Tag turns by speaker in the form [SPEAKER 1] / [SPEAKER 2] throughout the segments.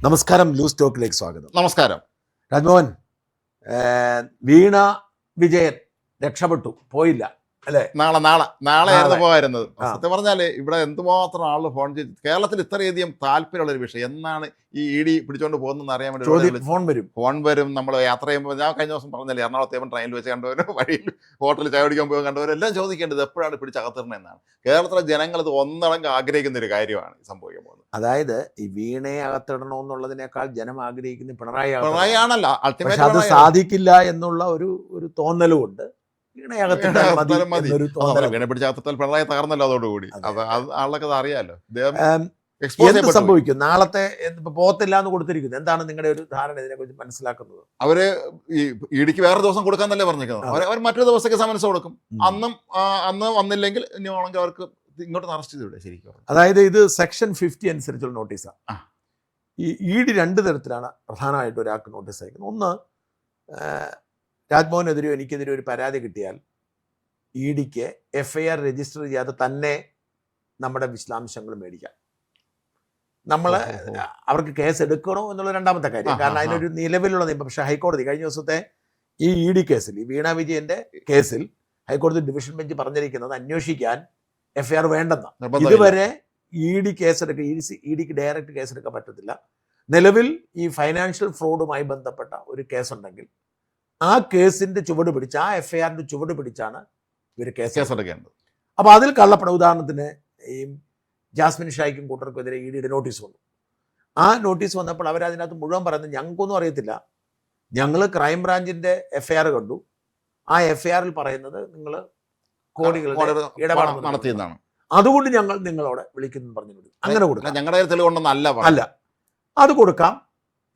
[SPEAKER 1] നമസ്കാരം, ന്യൂസ് ടോക്കിലേക്ക് സ്വാഗതം.
[SPEAKER 2] നമസ്കാരം.
[SPEAKER 1] രാജ്മോഹൻ, വീണ വിജയൻ രക്ഷപ്പെട്ടു, പോയില്ല അല്ലേ?
[SPEAKER 2] നാളെയായിരുന്നു പോകായിരുന്നത്. സത്യം പറഞ്ഞാല് ഇവിടെ എന്തുമാത്രം ആള് ഫോൺ ചെയ്ത് കേരളത്തിൽ ഇത്രയധികം താല്പര്യമുള്ള ഒരു വിഷയം എന്നാണ് ഈ ഇ ഡി പിടിച്ചോണ്ട് പോകുന്നതെന്ന് അറിയാൻ വേണ്ടി ഫോൺ വരും. നമ്മൾ യാത്ര ചെയ്യുമ്പോൾ ഞാൻ കഴിഞ്ഞ ദിവസം പറഞ്ഞാൽ എറണാകുളത്തേവൻ ട്രെയിനിൽ വെച്ച് കണ്ടവരും വഴിയിൽ ഹോട്ടലിൽ ചായ കുടിക്കാൻ പോയി കണ്ടവരും എല്ലാം ചോദിക്കേണ്ടത് എപ്പോഴാണ് പിടിച്ചകത്തിരുന്നത് എന്നാണ്. കേരളത്തിലെ ജനങ്ങൾ ഇത് ഒന്നടങ്കം ആഗ്രഹിക്കുന്ന ഒരു കാര്യമാണ് സംഭവിക്കാൻ പോകുന്നത്.
[SPEAKER 1] അതായത് ഈ വീണയെ അകത്തിടണമെന്നുള്ളതിനേക്കാൾ ജനം ആഗ്രഹിക്കുന്ന പിണറായി
[SPEAKER 2] ആണല്ലോ അൾട്ടിമേറ്റ്.
[SPEAKER 1] അത് സാധിക്കില്ല എന്നുള്ള ഒരു തോന്നലുകൊണ്ട്
[SPEAKER 2] വീണ പിടിച്ചകത്താൽ പിണറായി തകർന്നല്ലോ അതോടുകൂടി. ആളൊക്കെ അറിയാലോ.
[SPEAKER 1] എന്ത് സംഭവിക്കും? നാളത്തെ പോകത്തില്ല എന്ന് കൊടുത്തിരിക്കുന്നു. എന്താണ് നിങ്ങളുടെ ഒരു ധാരണ ഇതിനെ കുറിച്ച് മനസ്സിലാക്കുന്നത്?
[SPEAKER 2] അവര് ഈ ഇടിക്ക് വേറെ ദിവസം കൊടുക്കാന്നല്ലേ പറഞ്ഞിരിക്കുന്നത്. അവർ മറ്റൊരു ദിവസത്തേക്ക് സമൻസ് കൊടുക്കും. അന്ന് വന്നില്ലെങ്കിൽ ഇനി ആണെങ്കിൽ അവർക്ക് ഇങ്ങോട്ട് അറസ്റ്റ് ചെയ്തൂടെ ശരിക്കും?
[SPEAKER 1] അതായത് ഇത് സെക്ഷൻ 50 അനുസരിച്ചുള്ള നോട്ടീസാണ്. ഈ ഇ ഡി രണ്ട് തരത്തിലാണ് പ്രധാനമായിട്ട് ഒരാൾക്ക് നോട്ടീസ് അയക്കുന്നത്. ഒന്ന്, രാജ്മോഹനെതിരെയോ എനിക്കെതിരെയോ ഒരു പരാതി കിട്ടിയാൽ ഇ ഡിക്ക് FIR രജിസ്റ്റർ ചെയ്യാതെ തന്നെ നമ്മുടെ വിശദാംശങ്ങൾ മേടിക്കാം. അവർക്ക് കേസ് എടുക്കണോ എന്നുള്ള രണ്ടാമത്തെ കാര്യം. കാരണം അതിനൊരു നിലവിലുള്ള നിയമം. പക്ഷേ ഹൈക്കോടതി കഴിഞ്ഞ ദിവസത്തെ ഈ ഇ ഡി കേസിൽ, ഈ വീണ വിജയന്റെ കേസിൽ ഹൈക്കോടതി ഡിവിഷൻ ബെഞ്ച് പറഞ്ഞിരിക്കുന്നത് അന്വേഷിക്കാൻ FIR വേണ്ടെന്ന. ഇതുവരെ ഇ ഡി ഡിക്ക് ഡയറക്റ്റ് കേസെടുക്കാൻ പറ്റത്തില്ല. നിലവിൽ ഈ ഫൈനാൻഷ്യൽ ഫ്രോഡുമായി ബന്ധപ്പെട്ട ഒരു കേസുണ്ടെങ്കിൽ ആ കേസിന്റെ ചുവട് പിടിച്ച്, ആ FIRന്റെ ചുവട് പിടിച്ചാണ് ഇവർ കേസ്
[SPEAKER 2] എടുക്കേണ്ടത്.
[SPEAKER 1] അപ്പൊ അതിൽ കള്ളപ്പണം, ഉദാഹരണത്തിന് ഈ ജാസ്മിൻ ഷായ്ക്കും കൂട്ടർക്കെതിരെ ഇ ഡിയുടെ നോട്ടീസ് വന്നു. ആ നോട്ടീസ് വന്നപ്പോൾ അവരതിനകത്ത് മുഴുവൻ പറയുന്നത് ഞങ്ങൾക്കൊന്നും അറിയത്തില്ല, ഞങ്ങൾ ക്രൈംബ്രാഞ്ചിന്റെ FIR കണ്ടു, ആ FIRൽ പറയുന്നത് നിങ്ങൾ കോടികളുടെ ഇടപാട്
[SPEAKER 2] നടത്തിയെന്നാണ്,
[SPEAKER 1] അതുകൊണ്ട് ഞങ്ങൾ നിങ്ങളോട് വിളിക്കുന്നു പറഞ്ഞു. അങ്ങനെ കൊടുക്കാം.
[SPEAKER 2] ഞങ്ങളുടെ തെളിവുണ്ടെന്ന് അല്ല,
[SPEAKER 1] അത് കൊടുക്കാം.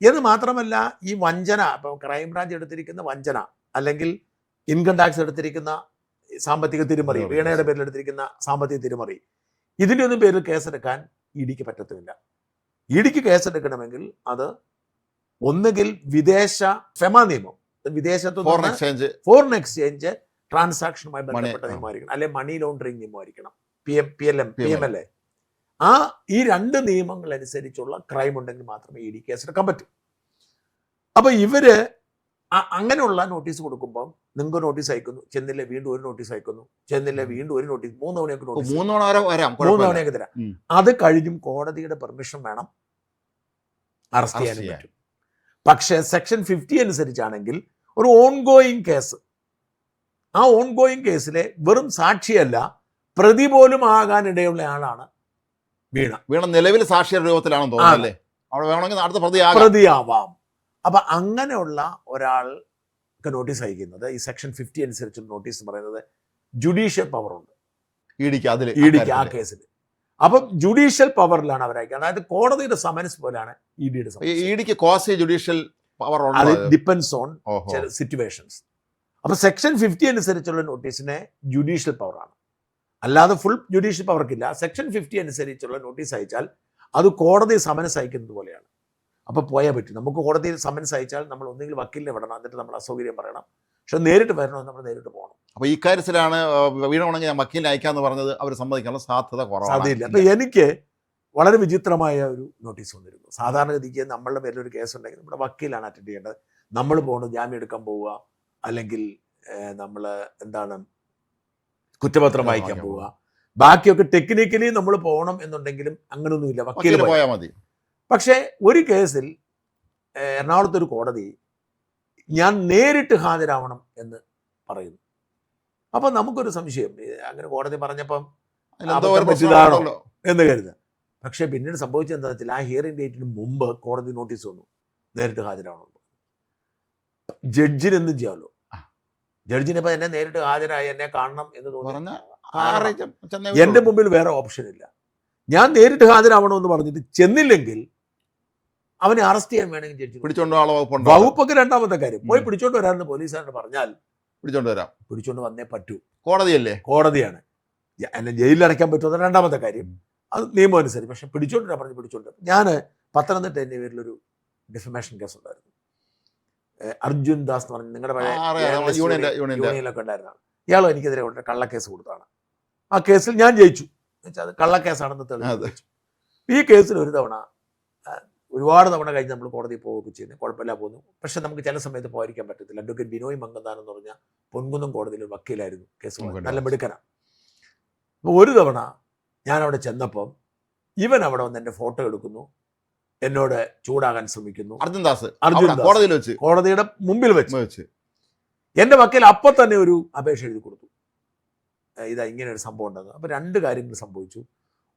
[SPEAKER 1] എന്ന് മാത്രമല്ല, ഈ വഞ്ചന, ഇപ്പം ക്രൈംബ്രാഞ്ച് എടുത്തിരിക്കുന്ന വഞ്ചന, അല്ലെങ്കിൽ ഇൻകം ടാക്സ് എടുത്തിരിക്കുന്ന സാമ്പത്തിക തിരിമറി, വീണയുടെ പേരിൽ എടുത്തിരിക്കുന്ന സാമ്പത്തിക തിരിമറി, ഇതിൻ്റെ ഒന്നും പേരിൽ കേസെടുക്കാൻ ഇ ഡിക്ക് പറ്റത്തുമില്ല. ഇ ഡിക്ക് കേസെടുക്കണമെങ്കിൽ അത് ഒന്നുകിൽ വിദേശ ഫെമ നിയമം, വിദേശത്ത് ഫോറിൻ എക്സ്ചേഞ്ച് ട്രാൻസാക്ഷനുമായി ബന്ധപ്പെട്ട നിയമമായിരിക്കണം, അല്ലെങ്കിൽ മണി ലോണ്ടറിങ് നിയമമായിരിക്കണം, PMLA. ഈ രണ്ട് നിയമങ്ങൾ അനുസരിച്ചുള്ള ക്രൈം ഉണ്ടെങ്കിൽ മാത്രമേ ഇ ഡി കേസെടുക്കാൻ പറ്റൂ. അപ്പൊ ഇവര് അങ്ങനെയുള്ള നോട്ടീസ് കൊടുക്കുമ്പോൾ നിങ്ങൾക്ക് നോട്ടീസ് അയക്കുന്നു, ചെന്നില്ല വീണ്ടും ഒരു നോട്ടീസ് അയക്കുന്നു, ചെന്നില്ല വീണ്ടും ഒരു നോട്ടീസ്, 3 തവണയൊക്കെ തരാം. അത് കഴിഞ്ഞും കോടതിയുടെ പെർമിഷൻ വേണം അറസ്റ്റ് ചെയ്യാനും പറ്റും. പക്ഷേ സെക്ഷൻ 50 അനുസരിച്ചാണെങ്കിൽ ഒരു ഓൺഗോയിങ് കേസ്, ആ ഓൺഗോയിങ് കേസിലെ വെറും സാക്ഷിയല്ല, പ്രതി പോലും ആകാനിടയുള്ള ആളാണ് വീണ.
[SPEAKER 2] നിലവിൽ സാക്ഷിയുടെ രൂപത്തിലാണെന്ന് തോന്നുന്നല്ലേ? അവിടെ വേണമെങ്കിൽ അടുത്ത
[SPEAKER 1] പ്രതിയാവാം. അപ്പൊ അങ്ങനെയുള്ള ഒരാൾക്ക് നോട്ടീസ് അയക്കുന്നത്, ഈ സെക്ഷൻ 50 അനുസരിച്ചുള്ള നോട്ടീസ് പറയുന്നത് ജുഡീഷ്യൽ പവർ ഉണ്ട് ഇ ഡിക്ക് ആ കേസിൽ. അപ്പം ജുഡീഷ്യൽ പവറിലാണ് അവരയക്കുന്നത്. അതായത് കോടതിയുടെ സമൻസ് പോലെയാണ് ഇ ഡിയുടെ
[SPEAKER 2] ക്വാസി ജുഡീഷ്യൽ പവർ.
[SPEAKER 1] അത് ഡിപ്പെൻഡ്സ് ഓൺ സിറ്റുവേഷൻസ്. അപ്പൊ സെക്ഷൻ 50 അനുസരിച്ചുള്ള നോട്ടീസിന് ജുഡീഷ്യൽ പവറാണ്, അല്ലാതെ ഫുൾ ജുഡീഷ്യൽ പവർക്കില്ല. സെക്ഷൻ 50 അനുസരിച്ചുള്ള നോട്ടീസ് അയച്ചാൽ അത് കോടതി സമൻസ് അയക്കുന്നത് പോലെയാണ്. അപ്പോൾ പോയാൽ പറ്റും. നമുക്ക് കോടതിയിൽ സമൻസ് അയച്ചാൽ നമ്മൾ ഒന്നെങ്കിൽ വക്കീലിനെ വിടണം, എന്നിട്ട് നമ്മൾ അസൗകര്യം പറയണം. പക്ഷെ നേരിട്ട് വരണമെന്ന് നമ്മൾ നേരിട്ട് പോകണം.
[SPEAKER 2] അപ്പോൾ ഈ കാര്യത്തിലാണ് വീണ ഉണ്ടെങ്കിൽ ഞാൻ വക്കീലിനെ അയക്കാമെന്ന് പറഞ്ഞത് അവർ സമ്മതിക്കാനുള്ള സാധ്യതയില്ല.
[SPEAKER 1] അപ്പോൾ എനിക്ക് വളരെ വിചിത്രമായ ഒരു നോട്ടീസ് വന്നിരുന്നു. സാധാരണഗതിക്ക് നമ്മളുടെ പേരിലൊരു കേസ് ഉണ്ടെങ്കിൽ നമ്മുടെ വക്കീലാണ് അറ്റൻഡ് ചെയ്യേണ്ടത്. നമ്മൾ പോകുന്നത് ജാമ്യം എടുക്കാൻ പോവുക, അല്ലെങ്കിൽ നമ്മൾ കുറ്റപത്രം വായിക്കാൻ പോവുക, ബാക്കിയൊക്കെ ടെക്നിക്കലി നമ്മൾ പോകണം എന്നുണ്ടെങ്കിലും അങ്ങനെയൊന്നുമില്ല, വക്കീൽ
[SPEAKER 2] പോയാൽ മതി.
[SPEAKER 1] പക്ഷേ ഒരു കേസിൽ എറണാകുളത്ത് ഒരു കോടതി ഞാൻ നേരിട്ട് ഹാജരാവണം എന്ന് പറയുന്നു. അപ്പം നമുക്കൊരു സംശയം, അങ്ങനെ കോടതി പറഞ്ഞപ്പം എന്ന് കരുതുക. പക്ഷേ പിന്നീട് സംഭവിച്ചത് എന്താ വെച്ചാൽ, ആ ഹിയറിംഗ് ഡേറ്റിന് മുമ്പ് കോടതി നോട്ടീസ് വന്നു, നേരിട്ട് ഹാജരാവണം. ജഡ്ജിനെന്തും ചെയ്യാമല്ലോ. ജഡ്ജിനിപ്പോൾ എന്നെ നേരിട്ട് ഹാജരായി എന്നെ കാണണം എന്ന് തോന്നുന്നു. എൻ്റെ മുമ്പിൽ വേറെ ഓപ്ഷൻ ഇല്ല. ഞാൻ നേരിട്ട് ഹാജരാവണമെന്ന് പറഞ്ഞിട്ട് ചെന്നില്ലെങ്കിൽ അവനെ അറസ്റ്റ് ചെയ്യാൻ വേണമെങ്കിൽ ജഡ്ജി വകുപ്പൊക്കെ രണ്ടാമത്തെ കാര്യം. പോയി പിടിച്ചോണ്ട് വരാമെന്ന് പോലീസുകാരോട് പറഞ്ഞാൽ പിടിച്ചോണ്ട് വന്നേ പറ്റൂ. കോടതിയാണ്. എന്നെ ജയിലിൽ അടയ്ക്കാൻ പറ്റുമെന്ന് രണ്ടാമത്തെ കാര്യം, അത് നിയമം അനുസരിച്ച്. പക്ഷെ പിടിച്ചോണ്ട് പിടിച്ചോണ്ട് ഞാൻ പത്തനംതിട്ട എൻ്റെ പേരിലൊരു ഡിഫമേഷൻ കേസ് ഉണ്ടായിരുന്നു. അർജുൻ ദാസ് എന്ന് പറഞ്ഞ് നിങ്ങളുടെ പഴയ യൂണിയനിലൊക്കെ ഉണ്ടായിരുന്നതാണ്. ഇയാളും എനിക്കെതിരെ കള്ളക്കേസ് കൊടുത്താണ്. ആ കേസിൽ ഞാൻ ജയിച്ചു. അത് കള്ളക്കേസാണെന്ന് തെളിയിച്ചു. ഈ കേസിൽ ഒരു തവണ ഒരുപാട് തവണ കഴിഞ്ഞ് നമ്മൾ കോടതിയിൽ പോവുകയൊക്കെ ചെയ്യുന്നത്, കുഴപ്പമില്ല പോകുന്നു. പക്ഷെ നമുക്ക് ചില സമയത്ത് പോയിരിക്കാൻ പറ്റത്തില്ല. അഡ്വക്കേറ്റ് ബിനോയ് മങ്കന്താൻ എന്ന് പറഞ്ഞാൽ പൊൻകുന്നം കോടതിയിൽ ഒരു വക്കീലായിരുന്നു, കേസ് നല്ല മിടുക്കനാണ്. അപ്പോൾ ഒരു തവണ ഞാൻ അവിടെ ചെന്നപ്പം ഇവൻ അവിടെ വന്ന് എൻ്റെ ഫോട്ടോ എടുക്കുന്നു, എന്നോട് ചൂടാകാൻ ശ്രമിക്കുന്നു.
[SPEAKER 2] അർജുൻ ദാസ് കോടതിയിൽ വെച്ച്,
[SPEAKER 1] കോടതിയുടെ മുമ്പിൽ വെച്ച് എൻ്റെ വക്കീൽ അപ്പം തന്നെ ഒരു അപേക്ഷ എഴുതി കൊടുത്തു, ഇതാ ഇങ്ങനെ ഒരു സംഭവം ഉണ്ടെന്ന്. അപ്പം 2 കാര്യങ്ങൾ സംഭവിച്ചു.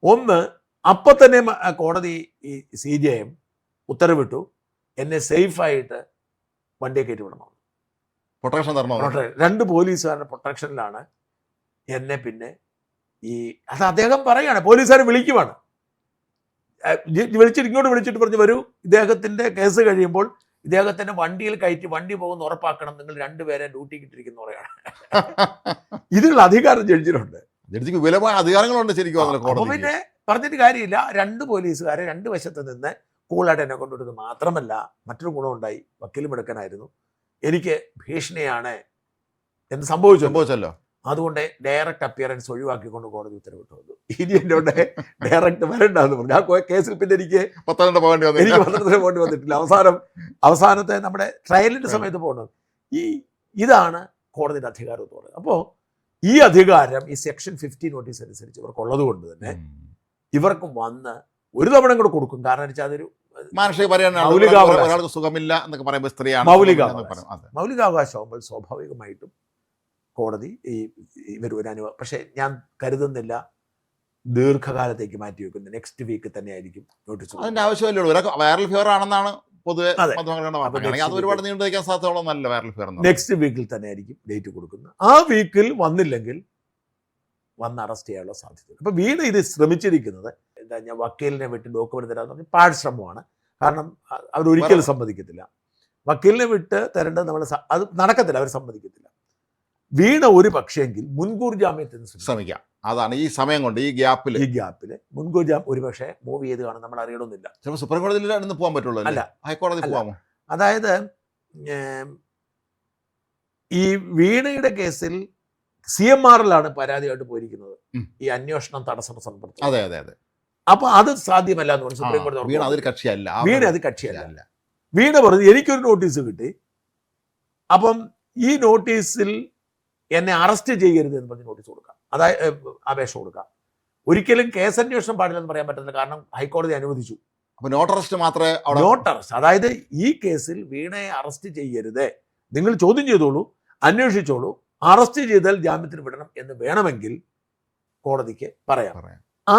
[SPEAKER 1] ഒന്ന്, അപ്പം തന്നെ കോടതി ഈ CJM ഉത്തരവിട്ടു എന്നെ സേഫായിട്ട് വണ്ടിയെ കയറ്റി വിടണം,
[SPEAKER 2] പ്രൊട്ടക്ഷൻ തരണം.
[SPEAKER 1] 2 പോലീസുകാരുടെ പ്രൊട്ടക്ഷനിലാണ് എന്നെ. പിന്നെ അത് അദ്ദേഹം പറയാണ്, പോലീസുകാർ വിളിക്കുവാണ്, വിളിച്ചിട്ട് ഇങ്ങോട്ട് വിളിച്ചിട്ട് പറഞ്ഞു, വരൂ, ഇദ്ദേഹത്തിൻ്റെ കേസ് കഴിയുമ്പോൾ ഇദ്ദേഹത്തിൻ്റെ വണ്ടിയിൽ കയറ്റി വണ്ടി പോകുന്ന ഉറപ്പാക്കണം, നിങ്ങൾ 2 പേരെ ഡ്യൂട്ടിക്ക് ഇട്ടിരിക്കുന്ന പറയാണ്. ഇതിനുള്ള അധികാരം ജഡ്ജിനുണ്ട്,
[SPEAKER 2] ജഡ്ജിക്ക് വിലമായ അധികാരങ്ങളുണ്ട് ശരിക്കും.
[SPEAKER 1] പിന്നെ പറഞ്ഞിട്ട് കാര്യമില്ല. 2 പോലീസുകാരെ 2 വശത്ത് നിന്ന് കൂളായിട്ട് എന്നെ കൊണ്ടുവിടുന്നത് മാത്രമല്ല, മറ്റൊരു ഗുണമുണ്ടായി, വക്കീൽ മിടുക്കനായിരുന്നു. എനിക്ക് ഭീഷണിയാണ് എന്ന് സംഭവിച്ചല്ലോ. അതുകൊണ്ട് ഡയറക്റ്റ് അപ്പിയറൻസ് ഒഴിവാക്കിക്കൊണ്ട് കോടതി ഉത്തരവിട്ടു വന്നു. ഇനി എന്നോട് ഡയറക്റ്റ് വരണ്ടെന്ന് പറഞ്ഞു. ആ കേസിൽ പിന്നെ എനിക്ക് പത്തനംതിട്ട പോകേണ്ടി വന്നിട്ടില്ല. അവസാനത്തെ നമ്മുടെ ട്രയലിൻ്റെ സമയത്ത് പോകണം. ഇതാണ് കോടതിയുടെ അധികാരം എന്ന് പറയുന്നത്. അപ്പോൾ ഈ അധികാരം ഈ സെക്ഷൻ 50 നോട്ടീസ് അനുസരിച്ച് ഇവർക്കുള്ളത് കൊണ്ട് തന്നെ ഇവർക്ക് വന്ന് ഒരു തവണ കൂടെ കൊടുക്കും. കാരണം വെച്ചാൽ അതൊരു
[SPEAKER 2] സുഖമില്ല എന്നൊക്കെ പറയുമ്പോൾ സ്ത്രീയാണ്
[SPEAKER 1] മൗലികാവകാശമാകുമ്പോൾ സ്വാഭാവികമായിട്ടും കോടതി ഇവർ ഒരു അനുഭവം. പക്ഷെ ഞാൻ കരുതുന്നില്ല ദീർഘകാലത്തേക്ക് മാറ്റി വെക്കുന്നത്. നെക്സ്റ്റ് വീക്ക് തന്നെ ആയിരിക്കും നോട്ടീസ്.
[SPEAKER 2] അതിന്റെ ആവശ്യമല്ലേ, വൈറൽ ഫീവർ ആണെന്നാണ് പൊതുവെ ഒരുപാട് നീണ്ടു വയ്ക്കാൻ സാധ്യതയുള്ളതല്ല. വൈറൽ ഫീവർ
[SPEAKER 1] നെക്സ്റ്റ് വീക്കിൽ തന്നെ ആയിരിക്കും ഡേറ്റ് കൊടുക്കുന്നത്. ആ വീക്കിൽ വന്നില്ലെങ്കിൽ വന്ന് അറസ്റ്റ് ചെയ്യാനുള്ള സാധ്യത. അപ്പൊ വീണ് ഇത് ശ്രമിച്ചിരിക്കുന്നത് എന്താ, ഞാൻ വക്കീലിനെ വിട്ട് ഡോക്യുമെന്റ് തരാമെന്ന് പറഞ്ഞാൽ പാഴ്ശ്രമമാണ്. കാരണം അവരൊരിക്കലും സമ്മതിക്കത്തില്ല. വക്കീലിനെ വിട്ട് തരേണ്ടത് നമ്മൾ അത് നടക്കത്തില്ല, അവർ സമ്മതിക്കത്തില്ല. വീണ ഒരു പക്ഷേങ്കിൽ മുൻകൂർ ജാമ്യത്തിന്
[SPEAKER 2] ശ്രമിക്കാം. അതാണ് ഈ സമയം കൊണ്ട് ഈ ഗ്യാപ്പിൽ
[SPEAKER 1] മുൻകൂർ ജാമ്യം ഒരു പക്ഷേ മൂവ് ചെയ്ത് കാണും, നമ്മൾ അറിയണമെന്നില്ല.
[SPEAKER 2] ചിലപ്പോൾ സുപ്രീം കോടതിയിൽ പോകാൻ പറ്റുള്ളൂ, അല്ല ഹൈക്കോടതി പോകാമോ?
[SPEAKER 1] അതായത് ഈ വീണയുടെ കേസിൽ CMR-ലാണ് പരാതിയായിട്ട് പോയിരിക്കുന്നത്, ഈ അന്വേഷണം തടസ്സം സംബന്ധിച്ച്.
[SPEAKER 2] അതെ അതെ അതെ.
[SPEAKER 1] അപ്പൊ അത് സാധ്യമല്ല എന്ന് പറഞ്ഞു സുപ്രീം കോടതി.
[SPEAKER 2] വീണ അത് കക്ഷിയല്ല.
[SPEAKER 1] വീണ പറഞ്ഞു എനിക്കൊരു നോട്ടീസ് കിട്ടി, അപ്പം ഈ നോട്ടീസിൽ എന്നെ അറസ്റ്റ് ചെയ്യരുത് എന്ന് പറഞ്ഞ് നോട്ടീസ് കൊടുക്കാം, അതായത് അപേക്ഷ കൊടുക്കാം. ഒരിക്കലും കേസന്വേഷണം പാടില്ലെന്ന് പറയാൻ പറ്റുന്നില്ല, കാരണം ഹൈക്കോടതി അനുവദിച്ചു.
[SPEAKER 2] അപ്പൊ നോട്ട് അറസ്റ്റ് മാത്രമേ,
[SPEAKER 1] നോട്ട് അറസ്റ്റ്, അതായത് ഈ കേസിൽ വീണയെ അറസ്റ്റ് ചെയ്യരുത്, നിങ്ങൾ ചോദ്യം ചെയ്തോളൂ, അന്വേഷിച്ചോളൂ, അറസ്റ്റ് ചെയ്താൽ ജാമ്യത്തിന് വിടണം എന്ന് വേണമെങ്കിൽ കോടതിക്ക് പറയാം. ആ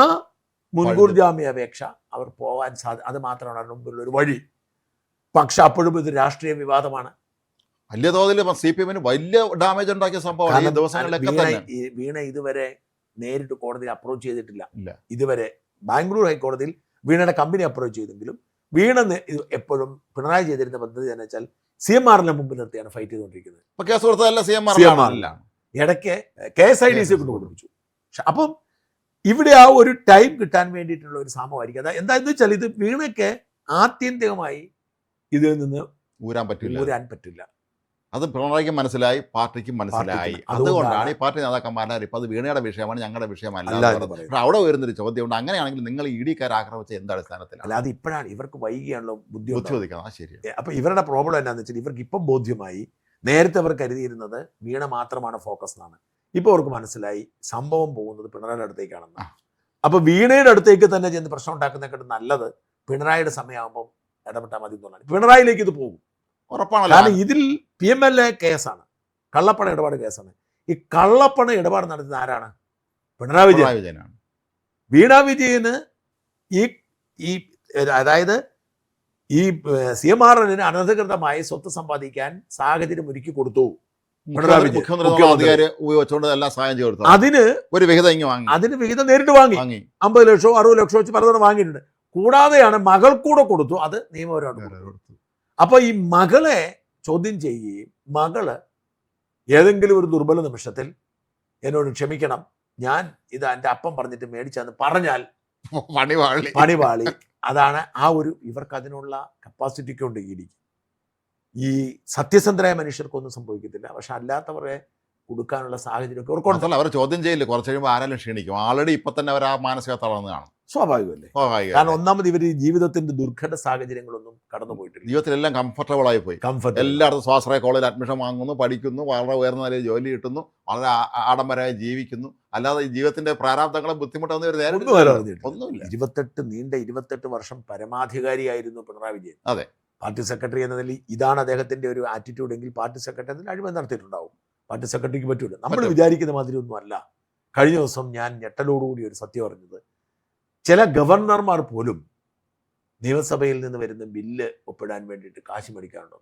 [SPEAKER 1] മുൻകൂർ ജാമ്യാപേക്ഷ അവർ പോകാൻ അത് മാത്രമാണ് അതിന് മുമ്പിലുള്ള ഒരു വഴി. പക്ഷെ അപ്പോഴും ഇത് രാഷ്ട്രീയ വിവാദമാണ്.
[SPEAKER 2] വലിയ തോതിൽ CPM-ന് വലിയ ഡാമേജ് ഉണ്ടാക്കിയ സംഭവമാണ്.
[SPEAKER 1] വീണ ഇതുവരെ നേരിട്ട് കോടതിയിൽ അപ്രോച്ച് ചെയ്തിട്ടില്ല. ഇതുവരെ ബാംഗ്ലൂർ ഹൈക്കോടതിയിൽ വീണയുടെ കമ്പനി അപ്രോച്ച് ചെയ്തെങ്കിലും വീണ എപ്പോഴും പിണറായി ചെയ്തിരുന്ന പദ്ധതി എന്ന് വെച്ചാൽ CMR-നെ മുമ്പിൽ നിർത്തിയാണ് ഫൈറ്റ് ചെയ്തുകൊണ്ടിരിക്കുന്നത്. ഇടയ്ക്ക് KSIDC കൊണ്ട് കൊടുപ്പിച്ചു. അപ്പം ഇവിടെ ആ ഒരു ടൈം കിട്ടാൻ വേണ്ടിയിട്ടുള്ള ഒരു ശ്രമമായിരിക്കും. എന്താണെന്ന് വെച്ചാൽ ഇത് വീണയ്ക്ക് ആത്യന്തികമായി ഇതിൽ നിന്ന് ഊരാൻ പറ്റില്ല.
[SPEAKER 2] അത് പിണറായിക്ക് മനസ്സിലായി, പാർട്ടിക്കും മനസ്സിലായി. അതുകൊണ്ടാണ് ഈ പാർട്ടി നേതാക്കന്മാരെ ഇപ്പം അത് വീണയുടെ വിഷയമാണ്, ഞങ്ങളുടെ വിഷയമല്ല. അവിടെ വരുന്നൊരു ചോദ്യമുണ്ട്, അങ്ങനെയാണെങ്കിൽ നിങ്ങൾ ED-ക്കാർ ആക്രമിച്ച എന്ത് അടിസ്ഥാനത്തിൽ?
[SPEAKER 1] അല്ലാതെ ഇപ്പോഴാണ് ഇവർക്ക് വൈകിയാണല്ലോ ബുദ്ധി
[SPEAKER 2] ചോദിക്കണം. ശരി.
[SPEAKER 1] അപ്പൊ ഇവരുടെ പ്രോബ്ലം എന്താണെന്ന് വെച്ചാൽ ഇവർക്ക് ഇപ്പം ബോധ്യമായി. നേരത്തെ അവർ കരുതിയിരുന്നത് വീണ മാത്രമാണ് ഫോക്കസ് എന്നാണ്. ഇപ്പോൾ അവർക്ക് മനസ്സിലായി സംഭവം പോകുന്നത് പിണറായിയുടെ അടുത്തേക്കാണെന്ന്. അപ്പൊ വീണയുടെ അടുത്തേക്ക് തന്നെ ചെന്ന് പ്രശ്നം ഉണ്ടാക്കുന്നതിനെക്കാട്ടും നല്ലത് പിണറായിയുടെ സമയമാകുമ്പോൾ ഇടപെട്ടാൽ മതി എന്നുള്ളതാണ്. പിണറായിലേക്ക് ഇത് പോകും
[SPEAKER 2] ഉറപ്പാണ്.
[SPEAKER 1] കാരണം ഇതിൽ PMLA കേസാണ്, കള്ളപ്പണ ഇടപാട് കേസാണ്. ഈ കള്ളപ്പണ ഇടപാട് നടത്തുന്ന ആരാണ്? പിണറായി വിജയനാണ്. വീണ വിജയന് ഈ അതായത് ഈ CMR-ന് അനധികൃതമായി സ്വത്ത് സമ്പാദിക്കാൻ സാഹചര്യം ഒരുക്കി കൊടുത്തു. അതിന് വിഹിതം നേരിട്ട് വാങ്ങി 50 ലക്ഷമോ 60 ലക്ഷമോ വെച്ച് പലതവണ വാങ്ങിയിട്ടുണ്ട്. കൂടാതെയാണ് മകൾക്കൂടെ കൊടുത്തു, അത് നിയമപരമാണ്. അപ്പൊ ഈ മകളെ ചോദ്യം ചെയ്യുകയും മകള് ഏതെങ്കിലും ഒരു ദുർബല നിമിഷത്തിൽ എന്നോട് ക്ഷമിക്കണം, ഞാൻ ഇത് എൻ്റെ അപ്പം പറഞ്ഞിട്ട് മേടിച്ചെന്ന് പറഞ്ഞാൽ പണിവാളി. അതാണ് ആ ഒരു ഇവർക്ക് അതിനുള്ള കപ്പാസിറ്റിക്ക് ഉണ്ട്. ഈ സത്യസന്ധരായ മനുഷ്യർക്കൊന്നും സംഭവിക്കത്തില്ല, പക്ഷെ അല്ലാത്തവരെ കൊടുക്കാനുള്ള സാഹചര്യമൊക്കെ
[SPEAKER 2] അവർ ചോദ്യം ചെയ്യില്ല. കുറച്ച് കഴിയുമ്പോൾ ആരെങ്കിലും ക്ഷീണിക്കും. ആൾറെഡി ഇപ്പൊ തന്നെ അവർ ആ മാനസിക തളർന്ന് കാണും.
[SPEAKER 1] സ്വാഭാവികമല്ലേ? കാരണം ഒന്നാമത് ഇവർ ജീവിതത്തിന്റെ ദുർഘട സാഹചര്യങ്ങളൊന്നും കടന്നു പോയിട്ടില്ല.
[SPEAKER 2] ജീവിതത്തിലെല്ലാം കംഫർട്ടബിൾ ആയി പോയി. എല്ലായിടത്തും സ്വാശ്രയ കോളേജിൽ അഡ്മിഷൻ വാങ്ങുന്നു, പഠിക്കുന്നു, വളരെ ഉയർന്ന നിലയിൽ ജോലി കിട്ടുന്നു, വളരെ ആഡംബരമായി ജീവിക്കുന്നു. അല്ലാതെ ഈ ജീവിതത്തിന്റെ പ്രാരാബ്ദങ്ങളെ ബുദ്ധിമുട്ടൊന്നും
[SPEAKER 1] ഒന്നുമില്ല. 28 വർഷം പരമാധികാരിയായിരുന്നു പിണറായി വിജയൻ.
[SPEAKER 2] അതെ.
[SPEAKER 1] പാർട്ടി സെക്രട്ടറി എന്നതിൽ ഇതാണ് അദ്ദേഹത്തിന്റെ ഒരു ആറ്റിറ്റ്യൂഡ് എങ്കിൽ പാർട്ടി സെക്രട്ടറി അതിൽ അഴിമതി നടത്തിയിട്ടുണ്ടാവും. പാർട്ടി സെക്രട്ടറിക്ക് പറ്റൂല. നമ്മൾ വിചാരിക്കുന്ന മാതിരി ഒന്നും അല്ല. കഴിഞ്ഞ ദിവസം ഞാൻ ഞെട്ടലോടുകൂടി ഒരു സത്യം അറിഞ്ഞത്, ചില ഗവർണർമാർ പോലും നിയമസഭയിൽ നിന്ന് വരുന്ന ബില്ല് ഒപ്പിടാൻ വേണ്ടിയിട്ട് കാശ് മേടിക്കാറുണ്ടോ?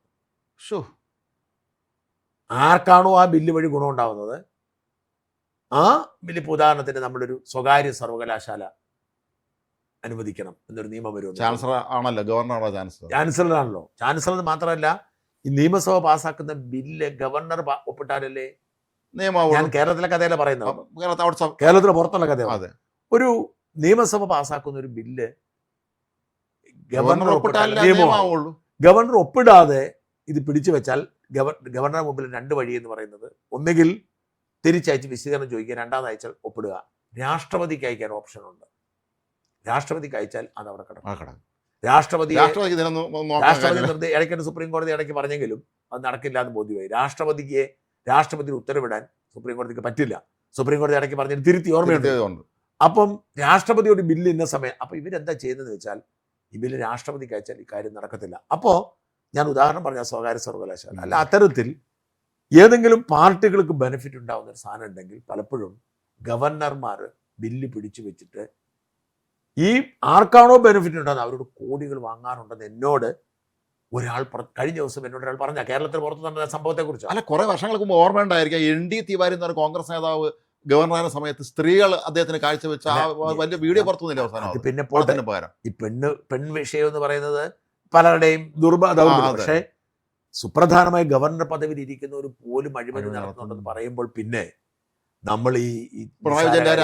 [SPEAKER 1] ആർക്കാണോ ആ ബില്ല് വഴി ഗുണമുണ്ടാവുന്നത്, ആ ബില്ല് ഇപ്പോൾ ഉദാഹരണത്തിന് നമ്മളൊരു സ്വകാര്യ സർവകലാശാല അനുവദിക്കണം എന്നൊരു നിയമം വരും.
[SPEAKER 2] ചാൻസലർ ആണല്ലോ, ഗവർണറാണോ?
[SPEAKER 1] ചാൻസലറാണല്ലോ. ചാൻസലർ മാത്രമല്ല, ഈ നിയമസഭ പാസ്സാക്കുന്ന ബില്ല് ഗവർണർ ഒപ്പിട്ടാലല്ലേ നിയമം. ഞാൻ കേരളത്തിലെ കഥയല്ല പറയുന്നത്, കേരളത്തിന് പുറത്തുള്ള കഥയാണ്. ഒരു നിയമസഭ പാസ്സാക്കുന്ന ഒരു ബില്ല് ഗവർണർ നിയമമാവുള്ളൂ. ഗവർണർ ഒപ്പിടാതെ ഇത് പിടിച്ചു വെച്ചാൽ ഗവർണറുടെ മുമ്പിൽ രണ്ട് വഴി എന്ന് പറയുന്നത്, ഒന്നുകിൽ തിരിച്ചയച്ച് വിശദീകരണം ചോദിക്കുക, രണ്ടാമത് അയച്ചാൽ ഒപ്പിടുക. രാഷ്ട്രപതിക്ക് അയക്കാൻ ഓപ്ഷനുണ്ട്. രാഷ്ട്രപതിക്ക് അയച്ചാൽ അത് അവിടെ കിടക്കും. രാഷ്ട്രപതി ഇടയ്ക്ക് സുപ്രീം കോടതി ഇടയ്ക്ക് പറഞ്ഞെങ്കിലും അത് നടക്കില്ല എന്ന് ബോധ്യമായി. രാഷ്ട്രപതി ഉത്തരവിടാൻ സുപ്രീം കോടതിക്ക് പറ്റില്ല. സുപ്രീം കോടതി ഇടയ്ക്ക് പറഞ്ഞിട്ട് തിരുത്തി ഓർമ്മയുണ്ട്. അപ്പം രാഷ്ട്രപതിയുടെ ബില്ല് ഇന്ന സമയം. അപ്പം ഇവരെന്താ ചെയ്യുന്നതെന്ന് വെച്ചാൽ, ഈ ബില്ല് രാഷ്ട്രപതിക്ക് അയച്ചാൽ ഈ കാര്യം നടക്കത്തില്ല. അപ്പോൾ ഞാൻ ഉദാഹരണം പറഞ്ഞ സ്വകാര്യ സർവകലാശാല അല്ല, അത്തരത്തിൽ ഏതെങ്കിലും പാർട്ടികൾക്ക് ബെനിഫിറ്റ് ഉണ്ടാവുന്ന ഒരു സാധനം ഉണ്ടെങ്കിൽ പലപ്പോഴും ഗവർണർമാർ ബില്ല് പിടിച്ചു വെച്ചിട്ട് ഈ ആർക്കാണോ ബെനിഫിറ്റ് ഉണ്ടാകുന്നത് അവരോട് കോടികൾ വാങ്ങാറുണ്ടെന്ന് എന്നോട് കഴിഞ്ഞ ദിവസം എന്നോട് ഒരാൾ പറഞ്ഞ, കേരളത്തിൽ പുറത്ത് നടന്ന സംഭവത്തെ കുറിച്ച്.
[SPEAKER 2] അല്ല, കുറെ വർഷങ്ങൾക്ക് മുമ്പ് ഓർമ്മ ഉണ്ടായിരിക്കാം, ND തിവാരി എന്ന് പറഞ്ഞ കോൺഗ്രസ് നേതാവ് ഗവർണറായ സമയത്ത് സ്ത്രീകൾ അദ്ദേഹത്തിന് കാഴ്ചവെച്ച ആ വലിയ വീഡിയോ പുറത്തുനിന്നില്ല അവസാനം.
[SPEAKER 1] പിന്നെ പകരം ഈ പെൺ വിഷയം എന്ന് പറയുന്നത് പലരുടെയും ദുർബലമാണ്. പക്ഷേ സുപ്രധാനമായ ഗവർണർ പദവിയിൽ ഇരിക്കുന്നവർ പോലും അഴിമതി നടത്തുന്നുണ്ടെന്ന് പറയുമ്പോൾ പിന്നെ നമ്മൾ ഈ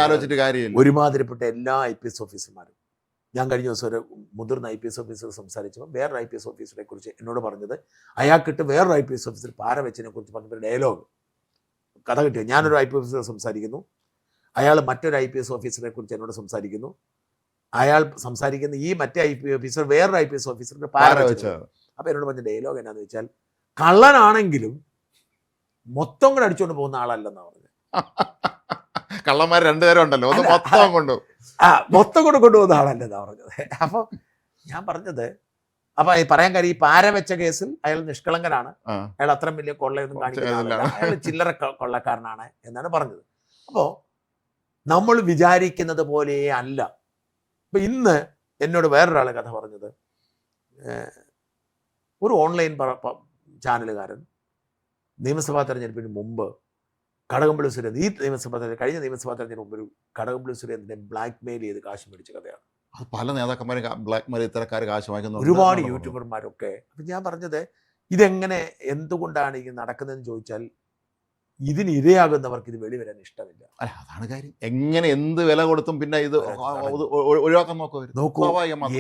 [SPEAKER 2] ആലോചിച്ചിട്ട് കാര്യമില്ല.
[SPEAKER 1] ഒരുമാതിരിപ്പെട്ട എല്ലാ IPS ഓഫീസർമാരും, ഞാൻ കഴിഞ്ഞ ദിവസം ഒരു മുതിർന്ന IPS ഓഫീസർ സംസാരിച്ചപ്പോൾ വേറൊരു IPS ഓഫീസറെ കുറിച്ച് എന്നോട് പറഞ്ഞത്, അയാൾക്കിട്ട് വേറൊരു IPS ഓഫീസർ പാരവെച്ചിനെ കുറിച്ച് പറഞ്ഞപ്പോൾ ഡയലോഗ് കഥ കിട്ടിയോ. ഞാനൊരു IPS ഓഫീസറെ സംസാരിക്കുന്നു, അയാൾ മറ്റൊരു IPS ഓഫീസറെ കുറിച്ച് എന്നോട് സംസാരിക്കുന്നു, അയാൾ സംസാരിക്കുന്ന ഈ മറ്റേ IPS ഓഫീസർ വേറൊരു IPS ഓഫീസറിന്റെ പാരവെച്ചത്. അപ്പൊ എന്നോട് പറഞ്ഞ ഡയലോഗ് എന്നാന്ന് വെച്ചാൽ, കള്ളനാണെങ്കിലും മൊത്തം കൂടെ അടിച്ചുകൊണ്ട് പോകുന്ന ആളല്ലെന്നാ പറഞ്ഞത്.
[SPEAKER 2] കള്ളന്മാർ രണ്ടുപേരും ഉണ്ടല്ലോ,
[SPEAKER 1] മൊത്തം കൂടെ കൊണ്ടുപോകുന്ന ആളല്ലെന്നാ പറഞ്ഞത്. അപ്പൊ ഞാൻ പറഞ്ഞത്, അപ്പൊ പറയാൻ കാര്യം, ഈ പാരവെച്ച കേസിൽ അയാൾ നിഷ്കളങ്കനാണ്, അയാൾ അത്രയും വലിയ കൊള്ളയൊന്നും കാണിക്കുന്നില്ല, അയാൾ ചില്ലറ കൊള്ളക്കാരനാണ് എന്നാണ് പറഞ്ഞത്. അപ്പോ നമ്മൾ വിചാരിക്കുന്നത് പോലെ അല്ല. ഇപ്പൊ ഇന്ന് എന്നോട് വേറൊരാളെ കഥ പറഞ്ഞത്, ഒരു ഓൺലൈൻ ചാനലുകാരൻ നിയമസഭാ തെരഞ്ഞെടുപ്പിന് മുമ്പ് കടകംപള്ളി സുരേന്ദ്രൻ, കഴിഞ്ഞ നിയമസഭാ തെരഞ്ഞെടുപ്പ് മുമ്പ് ഒരു കടകംപള്ളി സുരേന്ദ്രനെ ബ്ലാക്ക് മെയിൽ ചെയ്ത് കാശ് മേടിച്ച കഥയാണ്.
[SPEAKER 2] പല നേതാക്കന്മാരും ബ്ലാക്ക് മെയിൽ ഇത്തരക്കാർ കാശ് വാങ്ങിക്കുന്നു,
[SPEAKER 1] ഒരുപാട് യൂട്യൂബർമാരൊക്കെ. അപ്പം ഞാൻ പറഞ്ഞത്, ഇതെങ്ങനെ എന്തുകൊണ്ടാണ് ഇത് നടക്കുന്നതെന്ന് ചോദിച്ചാൽ, ഇതിന് ഇരയാകുന്നവർക്ക് ഇത് വെളിവരാൻ ഇഷ്ടമില്ല.
[SPEAKER 2] അതാണ് കാര്യം. എങ്ങനെ എന്ത് വില കൊടുത്തും പിന്നെ ഇത് ഒഴിവാക്കാൻ
[SPEAKER 1] നോക്കൂ.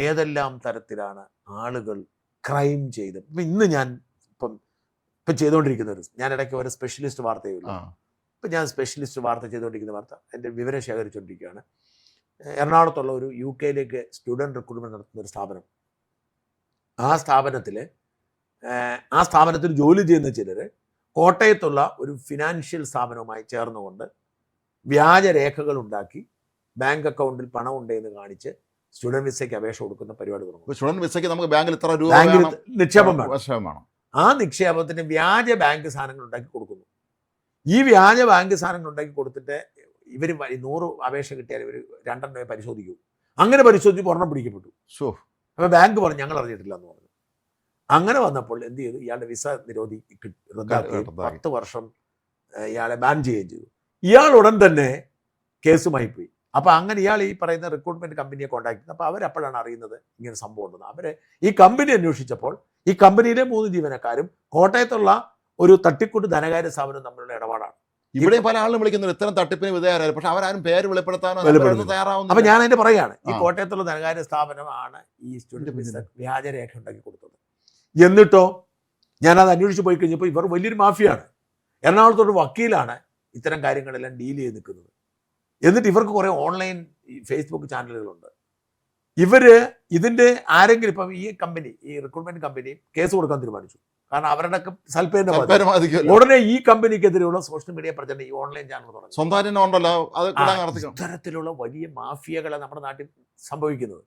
[SPEAKER 1] ഏതെല്ലാം തരത്തിലാണ് ആളുകൾ ക്രൈം ചെയ്ത്. ഇപ്പം ഇന്ന് ഞാൻ ഇപ്പം ചെയ്തുകൊണ്ടിരിക്കുന്ന ഞാൻ ഇടയ്ക്ക് ഒരു സ്പെഷ്യലിസ്റ്റ് വാർത്തയുള്ളൂ. ഇപ്പം ഞാൻ സ്പെഷ്യലിസ്റ്റ് വാർത്ത ചെയ്തുകൊണ്ടിരിക്കുന്ന വാർത്ത എൻ്റെ വിവരം ശേഖരിച്ചുകൊണ്ടിരിക്കുകയാണ്. എറണാകുളത്തുള്ള ഒരു UK സ്റ്റുഡൻറ് റിക്രൂട്ട്മെൻറ്റ് നടത്തുന്ന ഒരു സ്ഥാപനം. ആ സ്ഥാപനത്തിൽ ജോലി ചെയ്യുന്ന ചിലർ കോട്ടയത്തുള്ള ഒരു ഫിനാൻഷ്യൽ സ്ഥാപനവുമായി ചേർന്നുകൊണ്ട് വ്യാജരേഖകൾ ഉണ്ടാക്കി ബാങ്ക് അക്കൗണ്ടിൽ പണം ഉണ്ടെന്ന് കാണിച്ച് സ്റ്റുഡൻറ് വിസയ്ക്ക് അപേക്ഷ കൊടുക്കുന്ന പരിപാടി തുടങ്ങും.
[SPEAKER 2] സ്റ്റുഡൻറ് വിസയ്ക്ക് നമുക്ക് ബാങ്കിൽ ഇത്ര രൂപ
[SPEAKER 1] നിക്ഷേപം വേണം. ആ നിക്ഷേപത്തിന് വ്യാജ ബാങ്ക് സാധനങ്ങൾ ഉണ്ടാക്കി കൊടുക്കുന്നു. ഈ വ്യാജ ബാങ്ക് സാധനങ്ങൾ ഉണ്ടാക്കി കൊടുത്തിട്ട് ഇവർ 100 അപേക്ഷ കിട്ടിയാൽ ഇവർ 2 പരിശോധിക്കൂ. അങ്ങനെ പരിശോധിച്ച് ഒരെണ്ണം പിടിക്കപ്പെട്ടു. അപ്പോൾ ബാങ്ക് പറഞ്ഞു ഞങ്ങൾ അറിഞ്ഞിട്ടില്ല എന്ന് പറഞ്ഞു. അങ്ങനെ വന്നപ്പോൾ എന്ത് ചെയ്തു, ഇയാളുടെ വിസ റദ്ദാക്കി 10 വർഷം ഇയാളെ ബാൻ ചെയ്യുകയും ചെയ്തു. ഇയാൾ ഉടൻ തന്നെ കേസുമായി പോയി. അപ്പോൾ അങ്ങനെ ഇയാൾ ഈ പറയുന്ന റിക്രൂട്ട്മെന്റ് കമ്പനിയെ കോൺടാക്ട് ചെയ്തു. അപ്പോൾ അവരപ്പോഴാണ് അറിയുന്നത് ഇങ്ങനെ സംഭവം ഉണ്ടെന്ന്. അവരെ ഈ കമ്പനി അന്വേഷിച്ചപ്പോൾ ഈ കമ്പനിയിലെ 3 ജീവനക്കാരും കോട്ടയത്തുള്ള ഒരു തട്ടിക്കൂട്ട് ധനകാര്യ സ്ഥാപനം തമ്മിലുള്ള ഇടപാടാണ്.
[SPEAKER 2] ഇവിടെ പല ആളും വിളിക്കുന്നത് ഇത്തരം തട്ടിപ്പിന് വിധേയരായി, പക്ഷെ അവരാരും പേര് വെളിപ്പെടുത്താനോ തയ്യാറാവുന്നു.
[SPEAKER 1] അപ്പൊ ഞാൻ അതിന്റെ പറയാണ്, ഈ കോട്ടയത്തുള്ള ധനകാര്യ സ്ഥാപനമാണ് ഈ സ്റ്റുഡന്റ് വിസ വ്യാജരേഖ ഉണ്ടാക്കി കൊടുത്തത്. എന്നിട്ടോ ഞാനത് അന്വേഷിച്ച് പോയി കഴിഞ്ഞപ്പോൾ ഇവർ വലിയൊരു മാഫിയാണ്. എറണാകുളത്തൊരു വക്കീലാണ് ഇത്തരം കാര്യങ്ങളെല്ലാം ഡീൽ ചെയ്ത് നിൽക്കുന്നത്. എന്നിട്ട് ഇവർക്ക് കുറേ ഓൺലൈൻ ഫേസ്ബുക്ക് ചാനലുകളുണ്ട്. ഇതിന്റെ ആരെങ്കിലും ഇപ്പം ഈ കമ്പനി, ഈ റിക്രൂട്ട്മെന്റ് കമ്പനി കേസ് കൊടുക്കാൻ തീരുമാനിച്ചു. കാരണം അവരുടെ സൽപ്പേരിനെ ഉടനെ ഈ കമ്പനിക്കെതിരെയുള്ള സോഷ്യൽ മീഡിയ പ്രചരണം ഈ ഓൺലൈൻ ചാനൽ തുടങ്ങി. ഇത്തരത്തിലുള്ള വലിയ മാഫിയകളെ നമ്മുടെ നാട്ടിൽ സംഭവിക്കുന്നത്.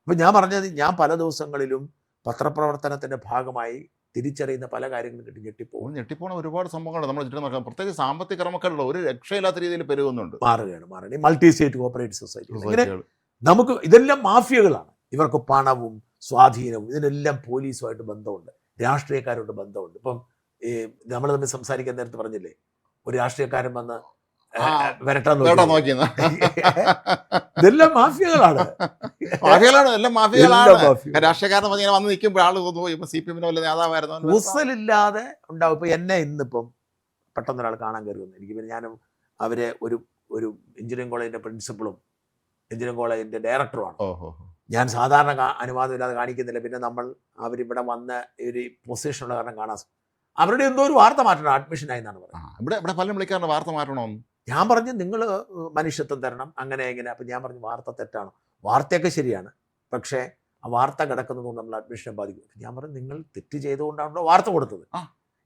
[SPEAKER 1] അപ്പൊ ഞാൻ പറഞ്ഞത്, ഞാൻ പല ദിവസങ്ങളിലും പത്രപ്രവർത്തനത്തിന്റെ ഭാഗമായി തിരിച്ചറിയുന്ന പല കാര്യങ്ങളും കിട്ടി
[SPEAKER 2] ഞെട്ടിപ്പോണ ഒരുപാട് സംഭവങ്ങൾ നമ്മൾ ചുറ്റും നോക്കാം. പ്രത്യേകിച്ച് സാമ്പത്തിക ക്രമക്കേടുള്ള ഒരു രക്ഷയില്ലാത്ത രീതിയിൽ പെരുകുന്നുണ്ട്.
[SPEAKER 1] മാറുകയാണ് മൾട്ടി സ്റ്റേറ്റ് കോപ്പറേറ്റീവ് സൊസൈറ്റി. ഇങ്ങനെ നമുക്ക് ഇതെല്ലാം മാഫിയകളാണ്. ഇവർക്ക് പണവും സ്വാധീനവും ഇതിനെല്ലാം പോലീസുമായിട്ട് ബന്ധമുണ്ട്, രാഷ്ട്രീയക്കാരോട് ബന്ധമുണ്ട്. ഇപ്പം ഈ നമ്മൾ തമ്മിൽ സംസാരിക്കാൻ നേരത്ത് പറഞ്ഞില്ലേ, ഒരു രാഷ്ട്രീയക്കാരൻ വന്ന് വരട്ടാൻ നോക്കി. ഇതെല്ലാം മാഫിയകളാണ്.
[SPEAKER 2] രാഷ്ട്രീയക്കാരൻ വന്ന് നിൽക്കുമ്പോൾ ആള് CPM നേതാവായിരുന്നു
[SPEAKER 1] ഊസലില്ലാതെ ഉണ്ടാവും. ഇപ്പൊ എന്നെ ഇന്നിപ്പം പെട്ടെന്ന് ഒരാൾ കാണാൻ കയറി വന്നു. എനിക്ക് പിന്നെ ഞാനും അവരെ ഒരു എഞ്ചിനീയറിംഗ് കോളേജിന്റെ പ്രിൻസിപ്പളും എഞ്ചിനീയറിംഗ് കോളേജിന്റെ ഡയറക്ടറുമാണ്. ഞാൻ സാധാരണ അനുവാദം ഇല്ലാതെ കാണിക്കുന്നില്ല. പിന്നെ അവരിവിടെ വന്ന ഒരു പൊസിഷനുള്ള കാരണം കാണാൻ അവരുടെ എന്തോ ഒരു വാർത്ത മാറ്റണം, അഡ്മിഷനായി എന്നാണ് പറയുന്നത്.
[SPEAKER 2] ഇവിടെ പലരും വിളിക്കാറുണ്ട് വാർത്ത മാറ്റണമെന്ന്.
[SPEAKER 1] ഞാൻ പറഞ്ഞു നിങ്ങൾ മനുഷ്യത്വം തരണം, അങ്ങനെ എങ്ങനെ. അപ്പം ഞാൻ പറഞ്ഞു വാർത്ത തെറ്റാണ്. വാർത്തയൊക്കെ ശരിയാണ്, പക്ഷേ ആ വാർത്ത കിടക്കുന്നതുകൊണ്ട് നമ്മൾ അഡ്മിഷനെ ബാധിക്കും. ഞാൻ പറഞ്ഞു നിങ്ങൾ തെറ്റ് ചെയ്തുകൊണ്ടാണല്ലോ വാർത്ത കൊടുത്തത്.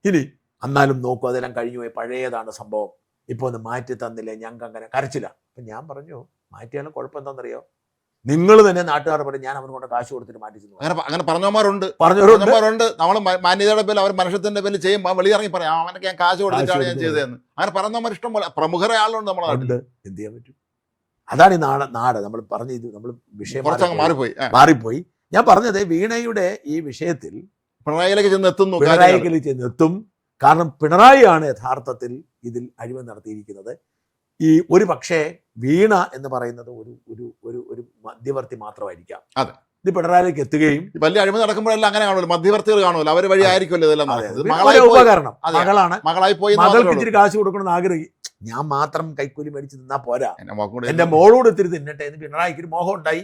[SPEAKER 1] ഇനി എന്നാലും നോക്കൂ, അതെല്ലാം കഴിഞ്ഞു പോയി, പഴയതാണ് സംഭവം, ഇപ്പോൾ ഒന്ന് മാറ്റി തന്നില്ലേ, ഞങ്ങൾക്ക് അങ്ങനെ കരച്ചില്ല. അപ്പം ഞാൻ പറഞ്ഞു മാറ്റിയാലും കുഴപ്പം എന്താണെന്നറിയോ, നിങ്ങൾ തന്നെ നാട്ടുകാർ പറയും ഞാൻ അവന് കൊണ്ട് കാശ് കൊടുത്തിട്ട് മാറ്റിച്ചു.
[SPEAKER 2] അങ്ങനെ പറഞ്ഞവന്മാരുണ്ട്. നമ്മൾ മാന്യതയുടെ പേരിൽ അവർ മനുഷ്യത്തിന്റെ പേരിൽ ചെയ്യുമ്പോൾ വെളിയിറങ്ങി പറയാം അവനൊക്കെ ഞാൻ കാശ് കൊടുത്തിട്ടാണ് ഞാൻ ചെയ്തതെന്ന്. അങ്ങനെ പറഞ്ഞവന്മാർ ഇഷ്ടം പോലെ പ്രമുഖരെ ആളുണ്ട് നമ്മളെ നാട്ടിൽ.
[SPEAKER 1] എന്ത് ചെയ്യാൻ പറ്റും? അതാണ് ഈ നാട്. നമ്മൾ പറഞ്ഞ ഇത് നമ്മൾ വിഷയം മാറിപ്പോയി. ഞാൻ പറഞ്ഞത് വീണയുടെ ഈ വിഷയത്തിൽ
[SPEAKER 2] പിണറായിയിലേക്ക്
[SPEAKER 1] ചെന്നെത്തും. കാരണം പിണറായിയാണ് യഥാർത്ഥത്തിൽ ഇതിൽ അഴിമതി നടത്തിയിരിക്കുന്നത്. ഈ ഒരു പക്ഷേ വീണ എന്ന് പറയുന്നത് ഒരു മധ്യവർത്തി മാത്രമായിരിക്കാം.
[SPEAKER 2] അതെ,
[SPEAKER 1] ഇത് പിണറായിലേക്ക് എത്തുകയും
[SPEAKER 2] വലിയ അഴിമതി നടക്കുമ്പോഴെല്ലാം അങ്ങനെ കാണുമല്ലോ, മധ്യവർത്തികൾ കാണുമല്ലോ, അവർ വഴി ആയിരിക്കുമല്ലോ ഇതെല്ലാം.
[SPEAKER 1] ഉപകരണം മകളാണ്,
[SPEAKER 2] മകളായി പോയി,
[SPEAKER 1] മകൾക്ക് ഇച്ചിരി കാശ് കൊടുക്കണമെന്ന് ആഗ്രഹി. ഞാൻ മാത്രം കൈക്കൂലി മേടിച്ച് നിന്നാ പോരാ, എന്റെ മോളോട് ഇത്തിരി തിന്നട്ടെ എന്ന് പിണറായിക്ക് ഒരു മോഹം ഉണ്ടായി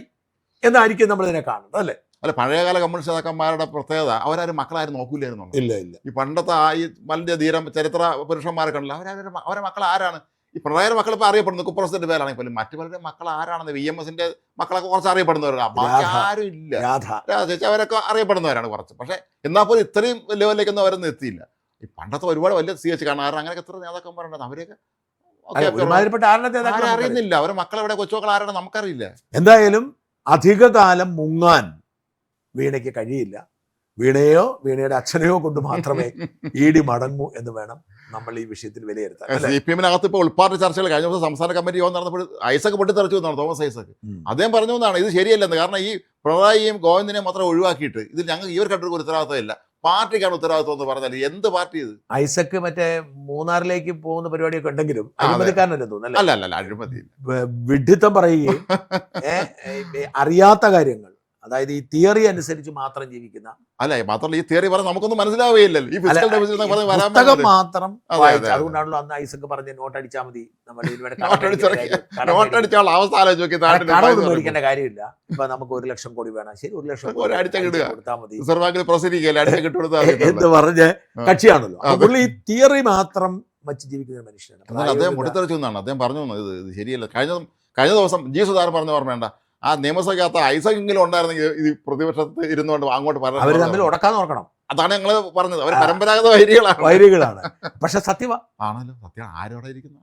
[SPEAKER 1] എന്നായിരിക്കും നമ്മൾ ഇതിനെ കാണുന്നത്, അല്ലേ?
[SPEAKER 2] അല്ല, പഴയകാല കമ്മ്യൂണിസ്റ്റ് നേതാക്കന്മാരുടെ പ്രത്യേകത അവരാരും മക്കളാരും നോക്കൂലായിരുന്നു.
[SPEAKER 1] ഇല്ല.
[SPEAKER 2] ഈ പണ്ടത്തെ ഈ വലിയ ധീരം ചരിത്ര പുരുഷന്മാരൊക്കെ ഉണ്ടല്ലോ, അവരെ മക്കൾ ആരാണ്? ഈ പിണറായിയുടെ മക്കൾ ഇപ്പോൾ അറിയപ്പെടുന്നത് കുപ്രസിന്റെ പേരാണെങ്കിൽ പോലും മറ്റു പലരുടെ മക്കൾ ആരാണെന്ന് VMSന്റെ മക്കളൊക്കെ കുറച്ച് അറിയപ്പെടുന്നവരാണ്. ബാക്കി ആരും ഇല്ല. ചേച്ചി അവരൊക്കെ അറിയപ്പെടുന്നവരാണ് കുറച്ച്. പക്ഷെ എന്നാൽ പോലും ഇത്രയും ലെവലിലേക്കൊന്നും അവരൊന്നും എത്തിയില്ല. ഈ പണ്ടത്തെ ഒരുപാട് വലിയ CH കാണാൻ അങ്ങനെയൊക്കെ എത്ര നേതാക്കന്മാരുണ്ടായിരുന്നു. അവരെയൊക്കെ അറിയുന്നില്ല. അവരുടെ മക്കളെവിടെ, കൊച്ചുമക്കൾ ആരാണ് നമുക്കറിയില്ല.
[SPEAKER 1] എന്തായാലും അധികകാലം മുങ്ങാൻ വീണയ്ക്ക് കഴിയില്ല. വീണയോ വീണയുടെ അച്ഛനെയോ കൊണ്ട് മാത്രമേ ED മടങ്ങൂ എന്ന് വേണം നമ്മൾ ഈ വിഷയത്തിൽ വിലയിരുത്താൻ.
[SPEAKER 2] CPM-നകത്ത് ഇപ്പോൾ ഉൾപ്പാർട്ടി ചർച്ചകൾ കഴിഞ്ഞ ദിവസം സംസ്ഥാന കമ്മിറ്റി യോഗം നടന്നപ്പോൾ ഐസക് പൊട്ടിത്തെറിച്ചു എന്നാണ്, തോമസ് ഐസക്. അദ്ദേഹം പറഞ്ഞു എന്നാണ് ഇത് ശരിയല്ലെന്ന്. കാരണം ഈ പിണറായിയും ഗോവിന്ദനെയും മാത്രം ഒഴിവാക്കിയിട്ട് ഇതിൽ ഞങ്ങൾക്ക് ഇവർക്കൊരു ഉത്തരവാദിത്തമില്ല, പാർട്ടിക്കാണ് ഉത്തരവാദിത്വം എന്ന് പറഞ്ഞാൽ എന്ത് പാർട്ടി ഇത്?
[SPEAKER 1] ഐസക് മറ്റേ മൂന്നാറിലേക്ക് പോകുന്ന പരിപാടിയൊക്കെ ഉണ്ടെങ്കിലും അഴിമതിക്കാരനല്ലേ തോന്നുന്നു.
[SPEAKER 2] അല്ല, അഴിമതി
[SPEAKER 1] വിഡ്ഢിത്തം പറയുകയും അറിയാത്ത കാര്യങ്ങൾ, അതായത് ഈ തിയറി അനുസരിച്ച് മാത്രം ജീവിക്കുന്ന,
[SPEAKER 2] അല്ല മാത്രമല്ല ഈ തിയറി പറഞ്ഞാൽ നമുക്കൊന്നും മനസ്സിലാവുകയില്ലല്ലോ. ഈ
[SPEAKER 1] പുസ്തകം മാത്രം വായിച്ചു. അതുകൊണ്ടാണല്ലോ അന്ന് ഐസക് പറഞ്ഞ് നോട്ട് അടിച്ചാൽ മതി, കടമൊന്നും മേടിക്കേണ്ട കാര്യമില്ല. ഇപ്പൊ നമുക്ക് 1 ലക്ഷം കോടി വേണം, ശരി 1 ലക്ഷം കൊടുത്താൽ മതി എന്ന് പറഞ്ഞ കക്ഷിയാണല്ലോ. പുള്ളി ഈ തിയറി മാത്രം വച്ച് ജീവിക്കുന്ന മനുഷ്യനാണ്.
[SPEAKER 2] അദ്ദേഹം പൊട്ടിത്തെറിച്ചു എന്നാണ് അദ്ദേഹം പറഞ്ഞു. ഇത് ശരിയല്ല. കഴിഞ്ഞ ദിവസം G. സുധാകരൻ പറഞ്ഞ ഓർമ്മയുണ്ട, ആ നിയമസഭയ്ക്കകത്ത് ഐസകെങ്കിലും ഉണ്ടായിരുന്നെങ്കിൽ ഇത് പ്രതിപക്ഷത്ത് ഇരുന്നുകൊണ്ട് അങ്ങോട്ട് പറഞ്ഞു
[SPEAKER 1] അവർ തമ്മിൽ ഉടക്കാൻ നോക്കണം.
[SPEAKER 2] അതാണ് ഞങ്ങൾ പറഞ്ഞത്. അവർ പരമ്പരാഗത വൈരികളാണ്.
[SPEAKER 1] പക്ഷെ സത്യമാ
[SPEAKER 2] ആണല്ലോ, സത്യം. ആരും അവിടെ ഇരിക്കുന്നു,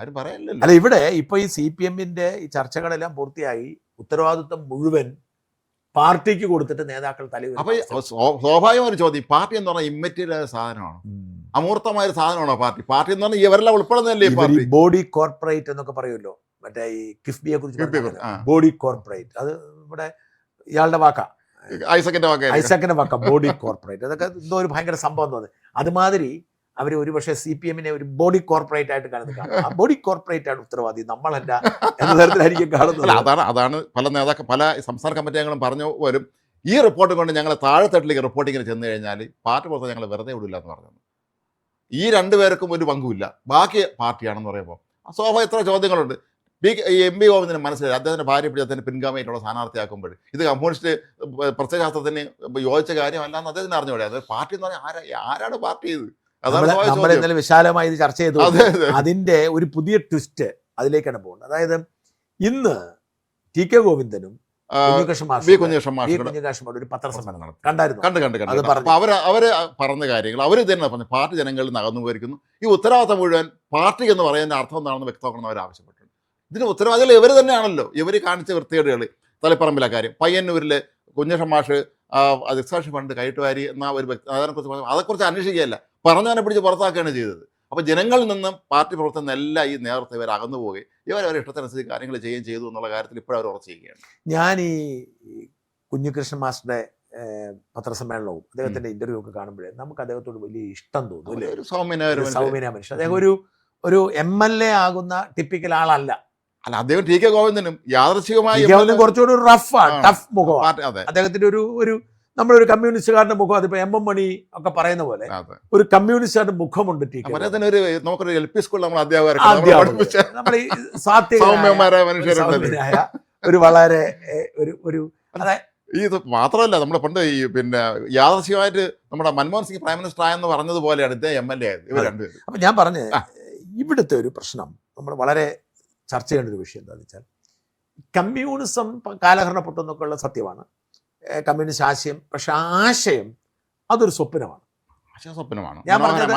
[SPEAKER 2] ആരും പറയാനില്ലല്ലോ.
[SPEAKER 1] അല്ല, ഇവിടെ ഇപ്പൊ ഈ CPM-ന്റെ ഈ ചർച്ചകളെല്ലാം പൂർത്തിയായി, ഉത്തരവാദിത്വം മുഴുവൻ പാർട്ടിക്ക് കൊടുത്തിട്ട് നേതാക്കൾ തലയിൽ.
[SPEAKER 2] അപ്പൊ സ്വാഭാവികമായ ഒരു ചോദ്യം, പാർട്ടി എന്ന് പറഞ്ഞാൽ ഇമ്മറ്റീരിയൽ സാധനമാണ്, അമൂർത്തമായ ഒരു സാധനമാണോ പാർട്ടി? പാർട്ടി എന്ന് പറഞ്ഞാൽ ഇവരെല്ലാം ഉൾപ്പെടുന്നതല്ലേ പാർട്ടി?
[SPEAKER 1] ബോഡി കോർപ്പറേറ്റ് എന്നൊക്കെ പറയുമല്ലോ, മറ്റേ ഈ കിഫ്ബിയെ കുറിച്ച്. ബോഡി കോർപ്പറേറ്റ്, അത് ഇവിടെ ഇയാളുടെ വാക്കാ, ഐസക്കിന്റെ വാക്ക, ബോഡി കോർപ്പറേറ്റ്. അതൊക്കെ എന്തോ ഒരു ഭയങ്കര സംഭവം തോന്നുന്നത്. അതുമാതിരി അവർ ഒരുപക്ഷെ CPM-നെ ഒരു ബോഡി കോർപ്പറേറ്റ് ആയിട്ട് കാണുന്നത്. ബോഡി കോർപ്പറേറ്റ് ആണ് ഉത്തരവാദി, നമ്മളല്ല എന്ന തരത്തിലായിരിക്കും കാണുന്നത്.
[SPEAKER 2] അതാണ് പല സംസ്ഥാന കമ്മിറ്റി അംഗങ്ങളും പറഞ്ഞു വരും. ഈ റിപ്പോർട്ട് കൊണ്ട് ഞങ്ങൾ താഴെത്തട്ടിലേക്ക് റിപ്പോർട്ടിങ്ങിന് ചെന്ന് കഴിഞ്ഞാൽ പാർട്ടി പുറത്ത് ഞങ്ങൾ വെറുതെ വിടില്ല എന്ന് പറഞ്ഞു. ഈ രണ്ടുപേർക്കും ഒരു പങ്കുമില്ല, ബാക്കി പാർട്ടിയാണെന്ന് പറയുമ്പോൾ സ്വാഭാവിക എത്ര ചോദ്യങ്ങളുണ്ട്. MP ഗോവിന്ദന് മനസ്സിലായി, അദ്ദേഹത്തിൻ്റെ ഭാര്യ പിടിച്ച് അദ്ദേഹത്തിന് പിൻഗാമിയായിട്ടുള്ള സ്ഥാനാർത്ഥിയാക്കുമ്പോൾ ഇത് കമ്മ്യൂണിസ്റ്റ് പ്രത്യയശാസ്ത്രത്തിന് യോജിച്ച കാര്യമല്ലാന്ന് അദ്ദേഹത്തിന് അറിഞ്ഞുകൂടെ? അത് പാർട്ടി എന്ന് പറഞ്ഞാൽ ആരാണ് പാർട്ടി? ഇത്
[SPEAKER 1] നമ്മൾ ഇന്നലെ വിശാലമായി ഇത് ചർച്ച ചെയ്തു. അതിന്റെ ഒരു പുതിയ ട്വിസ്റ്റ് അതിലേക്കാണ് പോകുന്നത്. അതായത് ഇന്ന് TK ഗോവിന്ദനും കുഞ്ഞികൃഷ്ണൻ മാഷ് ഒരു പത്രസമ്മേളനം നടത്തി. കണ്ടായിരുന്നു?
[SPEAKER 2] കണ്ടു. അപ്പൊ അവര് പറഞ്ഞ കാര്യങ്ങൾ അവര് തന്നെ പറഞ്ഞു, പാർട്ടി ജനങ്ങളിൽ നിന്ന് അകന്നു പോയിരിക്കുന്നു. ഈ ഉത്തരവാദിത്തം മുഴുവൻ പാർട്ടി എന്ന് പറയുന്നതിന്റെ അർത്ഥം എന്താണെന്ന് വ്യക്തമാക്കണം അവർ ആവശ്യപ്പെട്ടിട്ടുണ്ട്. ഇതിന് ഉത്തരവാദികൾ ഇവർ തന്നെയാണല്ലോ. ഇവർ കാണിച്ച വൃത്തികേടുകൾ, തളിപ്പറമ്പിലെ കാര്യം, പയ്യന്നൂരിലെ കുഞ്ഞികൃഷ്ണൻ മാഷ് ദിക്സാക്ഷി ഫണ്ട് കയറ്റുവാരി എന്ന ഒരു വ്യക്തി അതേക്കുറിച്ച് അന്വേഷിക്കുകയല്ല, പറഞ്ഞവനെ പിടിച്ച് പുറത്താക്കുകയാണ് ചെയ്തത്. അപ്പോൾ ജനങ്ങളിൽ നിന്നും പാർട്ടി പ്രവർത്തനം എല്ലാം ഈ നേതൃത്വം ഇവർ അകന്നു പോവുകയും ഇവരവരെ ഇഷ്ടത്തിനനുസരിച്ച് കാര്യങ്ങൾ ചെയ്യുകയും ചെയ്തു എന്നുള്ള കാര്യത്തിൽ ഇപ്പോഴും അവർ ഉറച്ചിരിക്കുകയാണ്.
[SPEAKER 1] ഞാൻ ഈ കുഞ്ഞികൃഷ്ണൻ മാസ്റ്ററുടെ പത്രസമ്മേളനവും അദ്ദേഹത്തിന്റെ ഇന്റർവ്യൂ ഒക്കെ കാണുമ്പോഴേ നമുക്ക് അദ്ദേഹത്തോട് വലിയ ഇഷ്ടം തോന്നും അല്ലേ? സൗമ്യനായ മനുഷ്യൻ. അദ്ദേഹം ഒരു MLA ആകുന്ന ടിപ്പിക്കൽ ആളല്ല.
[SPEAKER 2] അല്ല, അദ്ദേഹം ടി കെ ഗോവിന്ദനും യാദൃശ്ചികമായി
[SPEAKER 1] കുറച്ചുകൂടി ഒരു റഫാണ്, ടഫ് മുഖമാണ് അദ്ദേഹത്തിന്റെ. ഒരു നമ്മളൊരു കമ്മ്യൂണിസ്റ്റുകാരന്റെ മുഖം, അതിപ്പോ MM മണി ഒക്കെ പറയുന്ന പോലെ ഒരു കമ്മ്യൂണിസ്റ്റുകാരുടെ മുഖമുണ്ട്.
[SPEAKER 2] നമുക്കൊരു LP സ്കൂളിൽ നമ്മൾ അധ്യാപകർ
[SPEAKER 1] നമ്മൾ ഈ സൗമ്യനായ ഒരു വളരെ ഒരു
[SPEAKER 2] ഇത് മാത്രമല്ല, നമ്മൾ പണ്ട് ഈ പിന്നെ യാദൃശ്ചികമായിട്ട് നമ്മുടെ മൻമോഹൻ സിംഗ് പ്രൈം മിനിസ്റ്റർ ആയെന്ന് പറഞ്ഞതുപോലെയാണ് ഇദ്ദേഹം MLA ആയത്. ഇവർ രണ്ടുപേരും.
[SPEAKER 1] അപ്പൊ ഞാൻ പറഞ്ഞ ഇവിടുത്തെ ഒരു പ്രശ്നം നമ്മൾ വളരെ ചർച്ച ചെയ്യേണ്ട ഒരു വിഷയം എന്താണെന്ന് വെച്ചാൽ, കമ്മ്യൂണിസം കാലഹരണപ്പെട്ടെന്നൊക്കെ ഉള്ള സത്യമാണ്, കമ്മ്യൂണിസ്റ്റ് ആശയം. പക്ഷെ ആശയം അതൊരു സ്വപ്നമാണ്. ഞാൻ പറഞ്ഞത്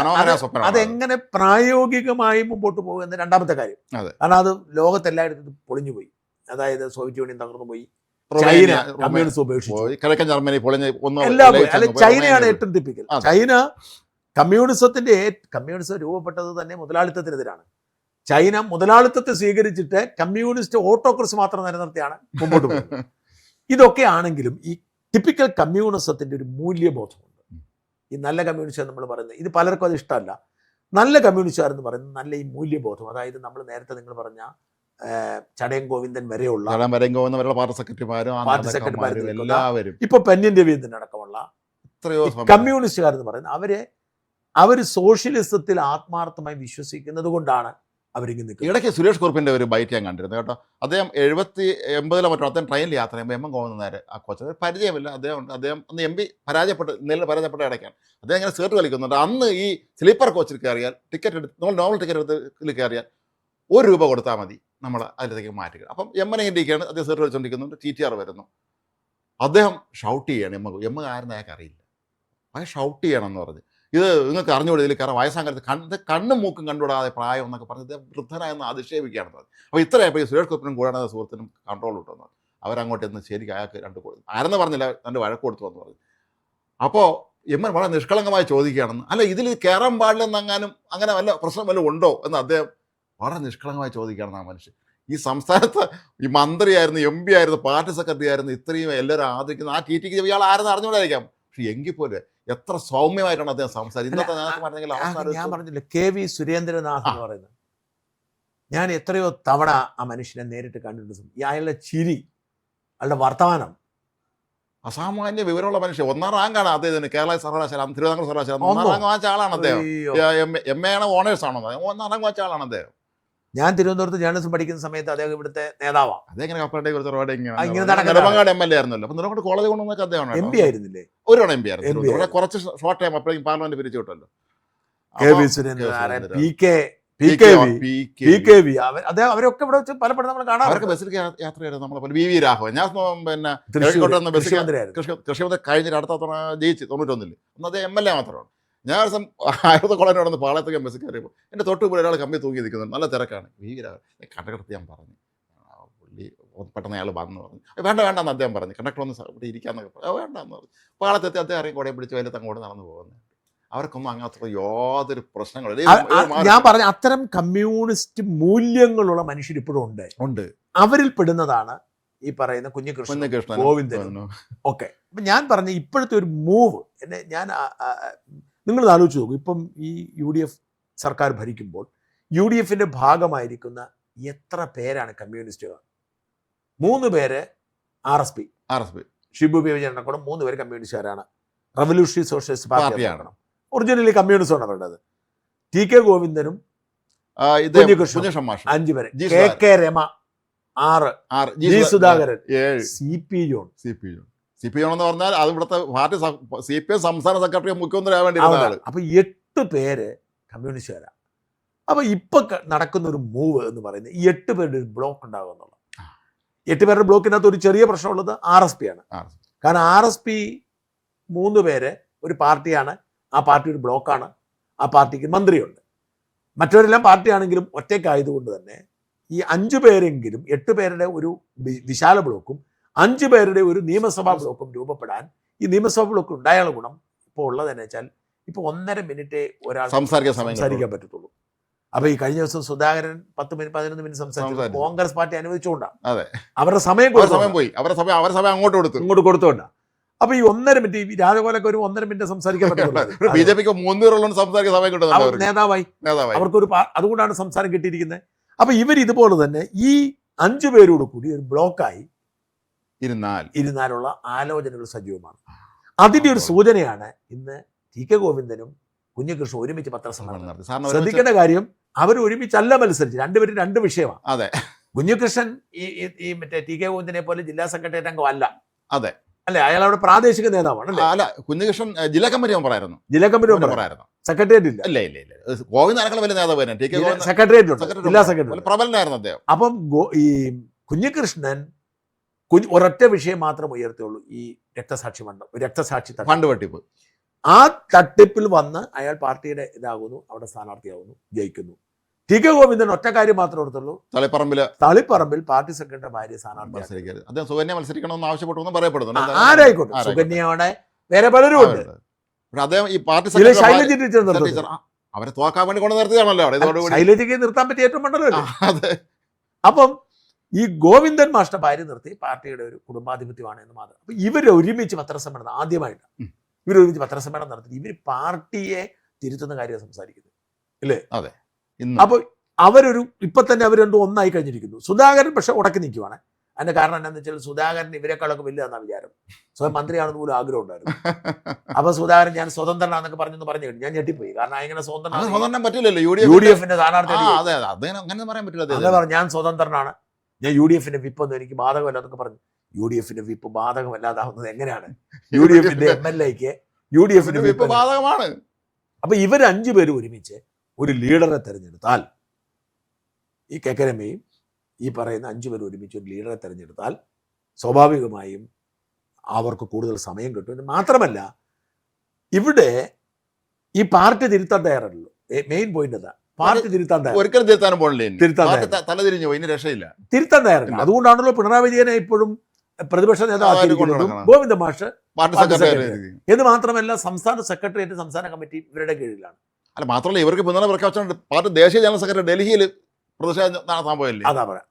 [SPEAKER 1] അതെങ്ങനെ പ്രായോഗികമായി മുമ്പോട്ട് പോകും എന്ന് രണ്ടാമത്തെ കാര്യം. കാരണം അത് ലോകത്തെല്ലായിടത്തും പൊളിഞ്ഞുപോയി. അതായത് സോവിയറ്റ് യൂണിയൻ തകർന്നു പോയി, ചൈന കമ്മ്യൂണിസം ഉപേക്ഷിച്ചു, എല്ലാം പോയി. അല്ലെ, ചൈനയാണ് ഏറ്റവും ടിപ്പിക്കൽ. ചൈന കമ്മ്യൂണിസം രൂപപ്പെട്ടത് തന്നെ മുതലാളിത്തത്തിനെതിരാണ്. ചൈന മുതലാളിത്തത്തെ സ്വീകരിച്ചിട്ട് കമ്മ്യൂണിസ്റ്റ് ഓട്ടോക്രസി മാത്രം നിലനിർത്തിയാണ് മുമ്പോട്ട് പോകുന്നത്. ഇതൊക്കെ ആണെങ്കിലും ഈ ടിപ്പിക്കൽ കമ്മ്യൂണിസത്തിന്റെ ഒരു മൂല്യബോധമുണ്ട്. ഈ നല്ല കമ്മ്യൂണിസ്റ്റ് നമ്മൾ പറയുന്നത്, ഇത് പലർക്കും അത് ഇഷ്ടമല്ല. നല്ല കമ്മ്യൂണിസ്റ്റുകാരെന്ന് പറയുന്നത് നല്ല ഈ മൂല്യബോധം, അതായത് നമ്മൾ നേരത്തെ നിങ്ങൾ പറഞ്ഞ ചടയം ഗോവിന്ദൻ വരെയുള്ള
[SPEAKER 2] പാർട്ടി സെക്രട്ടറിമാരും എല്ലാവരും,
[SPEAKER 1] ഇപ്പൊ പെന്യൻ രവീന്ദ്രൻ അടക്കമുള്ള കമ്മ്യൂണിസ്റ്റുകാരെന്ന് പറയുന്നത് അവര് സോഷ്യലിസത്തിൽ ആത്മാർത്ഥമായി വിശ്വസിക്കുന്നത് കൊണ്ടാണ് അവരിങ്ങനെ നിൽക്കുന്നത്.
[SPEAKER 2] ഇടയ്ക്ക് സുരേഷ് കുറുപ്പിന്റെ ഒരു ബൈറ്റ് ഞാൻ കണ്ടിരുന്നു കേട്ടോ. അദ്ദേഹം 70-80 മറ്റോ അദ്ദേഹം ട്രെയിനിൽ യാത്ര ചെയ്യുമ്പോൾ MM ഗോവിന്ദൻ നേരെ ആ കോച്ച് പരിചയമില്ല. അദ്ദേഹം അന്ന് MP പരാജയപ്പെട്ട ഇടയ്ക്കാണ്. അദ്ദേഹം ഇങ്ങനെ സീറ്റ് കളിക്കുന്നുണ്ട്. അന്ന് ഈ സ്ലീപ്പർ കോച്ചിൽ കയറിയാൽ ടിക്കറ്റ് എടുത്ത് നമ്മൾ നോർമൽ ടിക്കറ്റ് എടുത്ത് കയറിയാൽ ₹1 കൊടുത്താൽ മതി, നമ്മൾ അതിലേക്ക് മാറ്റുക. അപ്പം എമ്മനെ ഇരിക്കുകയാണ്, അദ്ദേഹം സീറ്റ് കളിച്ചുകൊണ്ടിരിക്കുന്നുണ്ട്. TTR വരുന്നു, അദ്ദേഹം ഷൗട്ട് ചെയ്യാണ്. എമ്മ ആരെന്ന് അയാൾക്ക് അറിയില്ല, അയാൾ ഷൗട്ട് ചെയ്യണമെന്ന് പറഞ്ഞ്, ഇത് നിങ്ങൾക്ക് അറിഞ്ഞുകൂടെ, ഇതിൽ കാരണം വയസ്സാകാലത്ത് കണ്ണും മൂക്കും കണ്ടുവിടാതെ പ്രായം എന്നൊക്കെ പറഞ്ഞ് വൃദ്ധനായെന്ന് അധിക്ഷേപിക്കുകയാണെന്ന് പറഞ്ഞു. അപ്പോൾ ഇത്രയപ്പോൾ ഈ സുരേഷ് കുറുപ്പിനും കൂടാതെ സുഹൃത്തിനും കൺട്രോൾ കിട്ടുമെന്ന് പറഞ്ഞു. അവരങ്ങോട്ട് എന്ന് ശരിക്കും അയാൾക്ക് 2 കൊടുത്തു, ആരെന്ന് പറഞ്ഞില്ല, 2 വഴക്ക് കൊടുത്തു എന്ന് പറഞ്ഞു. അപ്പോൾ എമ്മൻ വളരെ നിഷ്കളങ്കമായി ചോദിക്കുകയാണെന്ന്, അല്ല ഇതിൽ കയറാൻ പാടില്ലെന്നെങ്ങാനും അങ്ങനെ വല്ല പ്രശ്നം വല്ലതും ഉണ്ടോ എന്ന് അദ്ദേഹം വളരെ നിഷ്കളങ്കമായി ചോദിക്കുകയാണെന്ന്. ആ മനുഷ്യൻ ഈ സംസ്ഥാനത്ത് ഈ മന്ത്രിയായിരുന്നു, MP ആയിരുന്നു, പാർട്ടി സെക്രട്ടറി ആയിരുന്നു, ഇത്രയും എല്ലാവരും ആദരിക്കുന്ന ആ TTക്ക് ഇയാൾ ആരെന്ന് അറിഞ്ഞുകൊണ്ടായിരിക്കാം. പക്ഷെ എങ്കിൽ പോലെ എത്ര സൗമ്യമായിട്ടാണ് അദ്ദേഹം സംസാരിച്ചത്.
[SPEAKER 1] ഞാൻ പറഞ്ഞില്ല, KV സുരേന്ദ്രനാഥ് എന്ന് പറയുന്നത്, ഞാൻ എത്രയോ തവണ ആ മനുഷ്യനെ നേരിട്ട് കണ്ടിട്ടുണ്ട്. അയാളുടെ ചിരി, അയാളുടെ വർത്തമാനം,
[SPEAKER 2] അസാമാന്യ വിവരമുള്ള മനുഷ്യൻ. 1ാം റാങ്കാണ് അദ്ദേഹത്തിന് കേരള സർവകലാശാല, തിരുവിതാംകൂർ സർവകലാശാല 1ാം റാങ്ക് വാങ്ങിച്ച ആളാണ് അദ്ദേഹം. MA ആണ്, ഓണേഴ്സ് ആണോ, 1ാം റാങ്ക് വാങ്ങിച്ച ആളാണ് അദ്ദേഹം.
[SPEAKER 1] ഞാൻ തിരുവനന്തപുരത്ത് ജേർണലിസം പഠിക്കുന്ന സമയത്ത് അദ്ദേഹം ഇവിടുത്തെ നേതാവാണ്.
[SPEAKER 2] അദ്ദേഹം കപ്പലണ്ടി നെടുമങ്ങാട് MLA ആയിരുന്നല്ലോ. അപ്പൊ നെടുമങ്ങാട് കോളേജ് കൊണ്ടുവന്നൊക്കെ അദ്ദേഹം
[SPEAKER 1] MP ആയിരുന്നില്ലേ?
[SPEAKER 2] ഒരു MP ആയിരുന്നു. കുറച്ച് ഷോർട്ട് ടൈം അപ്പോഴേക്കും പാർലമെന്റ് പിരിച്ചു വിട്ടല്ലോ.
[SPEAKER 1] KV സുരേന്ദ്രൻ, PKV, അവരൊക്കെ ഇവിടെ വെച്ച് പലപ്പോഴും നമ്മൾ കാണാം.
[SPEAKER 2] അവർക്ക് ബസ്സിൽ യാത്ര ചെയ്തത് നമ്മളെ VV രാഘവൻ. ഞാൻ പിന്നെ കൃഷിമന്ത്രി കഴിഞ്ഞ അടുത്ത ജയിച്ച് 91-ൽ അന്ന് അദ്ദേഹം MLA മാത്രമാണ്. ഞാൻ ദിവസം ആയിരത്തെ കോളേജ് നടന്ന് പാളയത്തേക്ക് ബസ്സിൽ കയറിയപ്പോൾ എൻ്റെ തൊട്ട് മുമ്പിൽ ഒരാൾ കമ്പി തൂങ്ങി നിൽക്കുന്നുണ്ട്, നല്ല തിരക്കാണ്. VV രാഘവൻ കണ്ടക്ടർ ഞാൻ പറഞ്ഞു, പുള്ളി പെട്ടെന്ന് അയാൾ വന്നു പറഞ്ഞു, വേണ്ടെന്ന് അദ്ദേഹം പറഞ്ഞു, കണ്ടക്ടർ ഒന്ന് ഇവിടെ ഇരിക്കാന്നൊക്കെ പറഞ്ഞു. വേണ്ടെന്ന് പറഞ്ഞു. പാളത്തെത്തി അദ്ദേഹം ഇറങ്ങി കോടയും പിടിച്ച് വയലത്ത് അങ്ങോട്ട് നടന്നു പോകുന്നത്. അവർക്കൊന്നും അങ്ങനത്തെ യാതൊരു പ്രശ്നങ്ങളും.
[SPEAKER 1] ഞാൻ പറഞ്ഞ അത്തരം കമ്മ്യൂണിസ്റ്റ് മൂല്യങ്ങളുള്ള മനുഷ്യർ ഇപ്പോഴും ഉണ്ട്. അവരിൽ പെടുന്നതാണ് ഈ പറയുന്ന കുഞ്ഞികൃഷ്ണൻ, ഗോവിന്ദൻ ഒക്കെ. അപ്പം ഞാൻ പറഞ്ഞ ഇപ്പോഴത്തെ ഒരു മൂവ് നിങ്ങൾ ആലോചിച്ച് നോക്കൂ. ഇപ്പം ഈ UDF സർക്കാർ ഭരിക്കുമ്പോൾ UDFന്റെ ഭാഗമായിരിക്കുന്ന എത്ര പേരാണ് കമ്മ്യൂണിസ്റ്റുകാർ? 3 പേര് RSP, ഷിബു വിജയൻ കൂടെ 3 പേര് കമ്മ്യൂണിസ്റ്റുകാരാണ്. റവല്യൂഷണറി സോഷ്യലിസ്റ്റ് പാർട്ടിയാണ്. ഒറിജിനലി കമ്മ്യൂണിസം ആണ് വേണ്ടത്. TK ഗോവിന്ദനും 5 പേര്, KK Rama 6, G Sudhakaran 7, CP John
[SPEAKER 2] എന്ന് പറഞ്ഞാൽ അത് ഇവിടുത്തെ പാർട്ടി CPM സംസ്ഥാന സെക്രട്ടറി മുഖ്യമന്ത്രി ആവാൻ വേണ്ടി.
[SPEAKER 1] അപ്പൊ 8 പേര് കമ്മ്യൂണിസ്റ്റുകാരാണ്. അപ്പൊ ഇപ്പൊ നടക്കുന്ന ഒരു മൂവ് എന്ന് പറയുന്നത് ഈ 8 പേരുടെ ഒരു ബ്ലോക്ക് ഉണ്ടാകുക എന്നുള്ളത്. 8 പേരുടെ ബ്ലോക്കിനകത്ത് ഒരു ചെറിയ പ്രശ്നമുള്ളത് RSP ആണ്. കാരണം RSP 3 പേര് ഒരു പാർട്ടിയാണ്, ആ പാർട്ടി ഒരു ബ്ലോക്കാണ്, ആ പാർട്ടിക്ക് മന്ത്രിയുണ്ട്. മറ്റവരെല്ലാം പാർട്ടിയാണെങ്കിലും ഒറ്റയ്ക്കായതുകൊണ്ട് തന്നെ ഈ 5 പേരെങ്കിലും 8 പേരുടെ ഒരു വിശാല ബ്ലോക്കും 5 പേരുടെ ഒരു നിയമസഭാ ബ്ലോക്കും രൂപപ്പെടാൻ ഈ നിയമസഭാ ബ്ലോക്ക് ഉണ്ടായുള്ള ഗുണം ഇപ്പോൾ ഉള്ളതെന്ന് വെച്ചാൽ ഇപ്പോൾ 1.5 മിനിറ്റ് ഒരാൾ സംസാരിക്കാൻ പറ്റത്തുള്ളൂ. അപ്പൊ ഈ കഴിഞ്ഞ ദിവസം സുധാകരൻ 10-11 മിനിറ്റ് സംസാരിച്ചു. കോൺഗ്രസ് പാർട്ടി അനുവദിച്ചുകൊണ്ടാണ്, അവരുടെ സമയം
[SPEAKER 2] പോയി, അവരുടെ സമയം അങ്ങോട്ട്
[SPEAKER 1] കൊടുത്തുകൊണ്ടാണ്. അപ്പൊ ഈ 1.5 മിനിറ്റ് ഈ രാജഗോലൊക്കെ ഒരു 1.5 മിനിറ്റ് സംസാരിക്കാൻ പറ്റുള്ളൂ.
[SPEAKER 2] ബിജെപിക്ക് 3 സംസാരിക്കാൻ സമയം കിട്ടും,
[SPEAKER 1] നേതാവായി അവർക്കൊരു അതുകൊണ്ടാണ് സംസാരം കിട്ടിയിരിക്കുന്നത്. അപ്പൊ ഇവർ ഇതുപോലെ തന്നെ ഈ 5 പേരോട് കൂടി ഒരു ബ്ലോക്കായി ഇരുന്നാലുള്ള ആലോചനകൾ സജീവമാണ്. അതിന്റെ ഒരു സൂചനയാണ് ഇന്ന് ടി.കെ. ഗോവിന്ദനും കുഞ്ഞികൃഷ്ണൻ ഒരുമിച്ച് പത്രസമ്മേളനം നടത്തി. ശ്രദ്ധിക്കേണ്ട കാര്യം, അവർ ഒരുമിച്ചല്ല മത്സരിച്ച്, രണ്ടുപേരും 2 വിഷയമാണ്.
[SPEAKER 2] അതെ,
[SPEAKER 1] കുഞ്ഞികൃഷ്ണൻ ഈ മറ്റേ ടി.കെ. ഗോവിന്ദനെ പോലെ ജില്ലാ സെക്രട്ടേറിയറ്റ് അംഗം അല്ല.
[SPEAKER 2] അതെ
[SPEAKER 1] അല്ലെ, അയാൾ അവിടെ പ്രാദേശിക നേതാവാണ്.
[SPEAKER 2] അല്ല, കുഞ്ഞികൃഷ്ണൻ ജില്ലാ കമ്മിറ്റി പറയായിരുന്നു,
[SPEAKER 1] സെക്രട്ടേറിയറ്റ് ഇല്ല.
[SPEAKER 2] ഗോവിന്ദ വലിയ നേതാവ്
[SPEAKER 1] സെക്രട്ടേറിയറ്റ് ജില്ലാ സെക്രട്ടറി
[SPEAKER 2] പ്രബലനായിരുന്നു അദ്ദേഹം.
[SPEAKER 1] അപ്പം ഈ കുഞ്ഞികൃഷ്ണൻ ഒരൊറ്റ വിഷയം മാത്രം ഉയർത്തുള്ളൂ, ഈ രക്തസാക്ഷി
[SPEAKER 2] ഫണ്ട് വെട്ടിപ്പ്.
[SPEAKER 1] ആ തട്ടിപ്പിൽ വന്ന് അയാൾ പാർട്ടിയുടെ ഇതാകുന്നു, അവിടെ സ്ഥാനാർത്ഥിയാകുന്നു, ജയിക്കുന്നു. ടി.കെ. ഗോവിന്ദൻ ഒറ്റ കാര്യം മാത്രമേ എടുത്തുള്ളൂ, തളിപ്പറമ്പിൽ പാർട്ടി സെക്രട്ടറി ഭാര്യ സ്ഥാനാർത്ഥി
[SPEAKER 2] സുകന്യ മത്സരിക്കണമെന്ന് ആവശ്യപ്പെട്ടു പറയപ്പെടുന്നു.
[SPEAKER 1] ആരായിക്കോട്ടെ, സുകന്യയോടെ വേറെ പലരും ഉണ്ട്.
[SPEAKER 2] അദ്ദേഹം ഈ പാർട്ടി
[SPEAKER 1] ശൈലജ ടീച്ചർ
[SPEAKER 2] അവരെ തോക്കാൻ വേണ്ടി കൊണ്ട് നിർത്തിയാണല്ലോ,
[SPEAKER 1] ശൈലജയ്ക്ക് നിർത്താൻ പറ്റിയ ഏറ്റവും മണ്ഡലമല്ലേ. അപ്പം ഈ ഗോവിന്ദൻ മാഷ്ട ഭാര്യ നിർത്തി പാർട്ടിയുടെ ഒരു കുടുംബാധിപത്യമാണ് എന്ന് മാത്രം. അപ്പൊ ഇവര് ഒരുമിച്ച് പത്രസമ്മേളനം ആദ്യമായിട്ട് ഇവരൊരുമിച്ച് പത്രസമ്മേളനം നടത്തി ഇവർ പാർട്ടിയെ തിരുത്തുന്ന കാര്യം സംസാരിക്കുന്നത് ഇല്ലേ.
[SPEAKER 2] അതെ.
[SPEAKER 1] അപ്പൊ അവരൊരു ഇപ്പൊ തന്നെ അവർ രണ്ടും ഒന്നായി കഴിഞ്ഞിരിക്കുന്നു. സുധാകരൻ പക്ഷെ ഉടക്കി നിൽക്കുവാണ്. അതിന്റെ കാരണം എന്താണെന്ന് വെച്ചാൽ സുധാകരൻ ഇവരെക്കാളൊക്കെ വലുതാണെന്ന വിചാരം, സ്വയം മന്ത്രിയാണെന്ന് പോലും ആഗ്രഹം ഉണ്ടായിരുന്നു. അപ്പൊ സുധാകരൻ ഞാൻ സ്വതന്ത്രനാന്നൊക്കെ പറഞ്ഞു കഴിഞ്ഞു. ഞാൻ ഞെട്ടിപ്പോയി, കാരണം ഇങ്ങനെ
[SPEAKER 2] സ്വതന്ത്രം പറ്റില്ലല്ലോ,
[SPEAKER 1] UDF സ്ഥാനാർത്ഥി ഞാൻ സ്വതന്ത്രനാണ്, ഞാൻ UDF വിപ്പൊന്നും എനിക്ക് ബാധകമല്ല എന്നൊക്കെ പറഞ്ഞു. UDF വിപ്പ് ബാധകമല്ലാതാവുന്നത് എങ്ങനെയാണ്? UDF MLAക്ക് UDF വിപ്പ്
[SPEAKER 2] ബാധകമാണ്.
[SPEAKER 1] അപ്പൊ ഇവർ 5 പേര് ഒരുമിച്ച് ഒരു ലീഡറെ തെരഞ്ഞെടുത്താൽ, ഈ കെക്കരമയും ഈ പറയുന്ന 5 പേര് ഒരുമിച്ച് ഒരു ലീഡറെ തെരഞ്ഞെടുത്താൽ സ്വാഭാവികമായും അവർക്ക് കൂടുതൽ സമയം കിട്ടും. മാത്രമല്ല ഇവിടെ ഈ പാർട്ടി തിരുത്താൻ തയ്യാറല്ലോ. മെയിൻ പോയിന്റ് എന്താ? പാർട്ടി തിരുത്താൻ തയ്യാറില്ല. അതുകൊണ്ടാണല്ലോ പിണറായി വിജയനെ ഇപ്പോഴും പ്രതിപക്ഷ നേതാവാക്കിയിരിക്കുന്നതും ഗോവിന്ദ മാഷ് എന്ന് മാത്രമല്ല സംസ്ഥാന സെക്രട്ടേറിയറ്റ്, സംസ്ഥാന കമ്മിറ്റി ഇവരുടെ കീഴിലാണ്.
[SPEAKER 2] അല്ല, മാത്രമല്ല ഇവർക്ക് പിന്തുണ പ്രഖ്യാപിച്ചുകൊണ്ട് പാർട്ടി ദേശീയ ജനറൽ സെക്രട്ടറി ഡൽഹിയിൽ പ്രതിഷേധം നടത്താൻ പോയല്ലേ.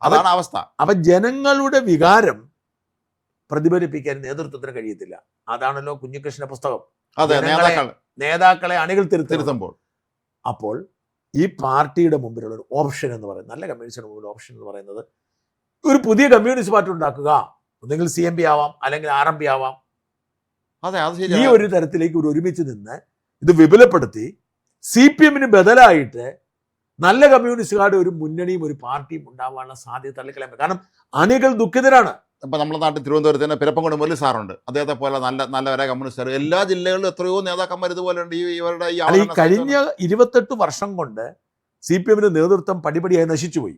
[SPEAKER 2] അതാണ് അവസ്ഥ.
[SPEAKER 1] അപ്പൊ ജനങ്ങളുടെ വികാരം പ്രതിഫലിപ്പിക്കാൻ നേതൃത്വത്തിന് കഴിയത്തില്ല. അതാണല്ലോ കുഞ്ഞികൃഷ്ണന്റെ പുസ്തകം, നേതാക്കളെ അണികൾ തിരുത്തുമ്പോൾ. അപ്പോൾ ഈ പാർട്ടിയുടെ മുമ്പിലുള്ള ഒരു ഓപ്ഷൻ എന്ന് പറയുന്നത്, നല്ല കമ്മ്യൂണിസ്റ്റിന് മുമ്പിൽ ഓപ്ഷൻ എന്ന് പറയുന്നത് ഒരു പുതിയ കമ്മ്യൂണിസ്റ്റ് പാർട്ടി ഉണ്ടാക്കുക. ഒന്നെങ്കിൽ CMP ആവാം, അല്ലെങ്കിൽ RMP ആവാം. ഈ ഒരു തരത്തിലേക്ക് ഒരുമിച്ച് നിന്ന് ഇത് വിപുലപ്പെടുത്തി CPM ബദലായിട്ട് നല്ല കമ്മ്യൂണിസ്റ്റുകാരുടെ ഒരു മുന്നണിയും ഒരു പാർട്ടിയും ഉണ്ടാവാനുള്ള സാധ്യത തള്ളിക്കളയാൻ. കാരണം അണികൾ ദുഃഖിതരാണ്.
[SPEAKER 2] ഇപ്പം നമ്മുടെ നാട്ടിൽ തിരുവനന്തപുരത്ത് തന്നെ പിരപ്പംകുടി മുരളി സാറുണ്ട്, അദ്ദേഹത്തെ പോലെ നല്ലവരെ കമ്മ്യൂണിസ്റ്റുകാർ എല്ലാ ജില്ലകളിലും എത്രയോ നേതാക്കന്മാർ ഇതുപോലെ ഉണ്ട്. ഇവരുടെ
[SPEAKER 1] ഈ കഴിഞ്ഞ 28 വർഷം കൊണ്ട് CPM നേതൃത്വം പടിപടിയായി നശിച്ചുപോയി.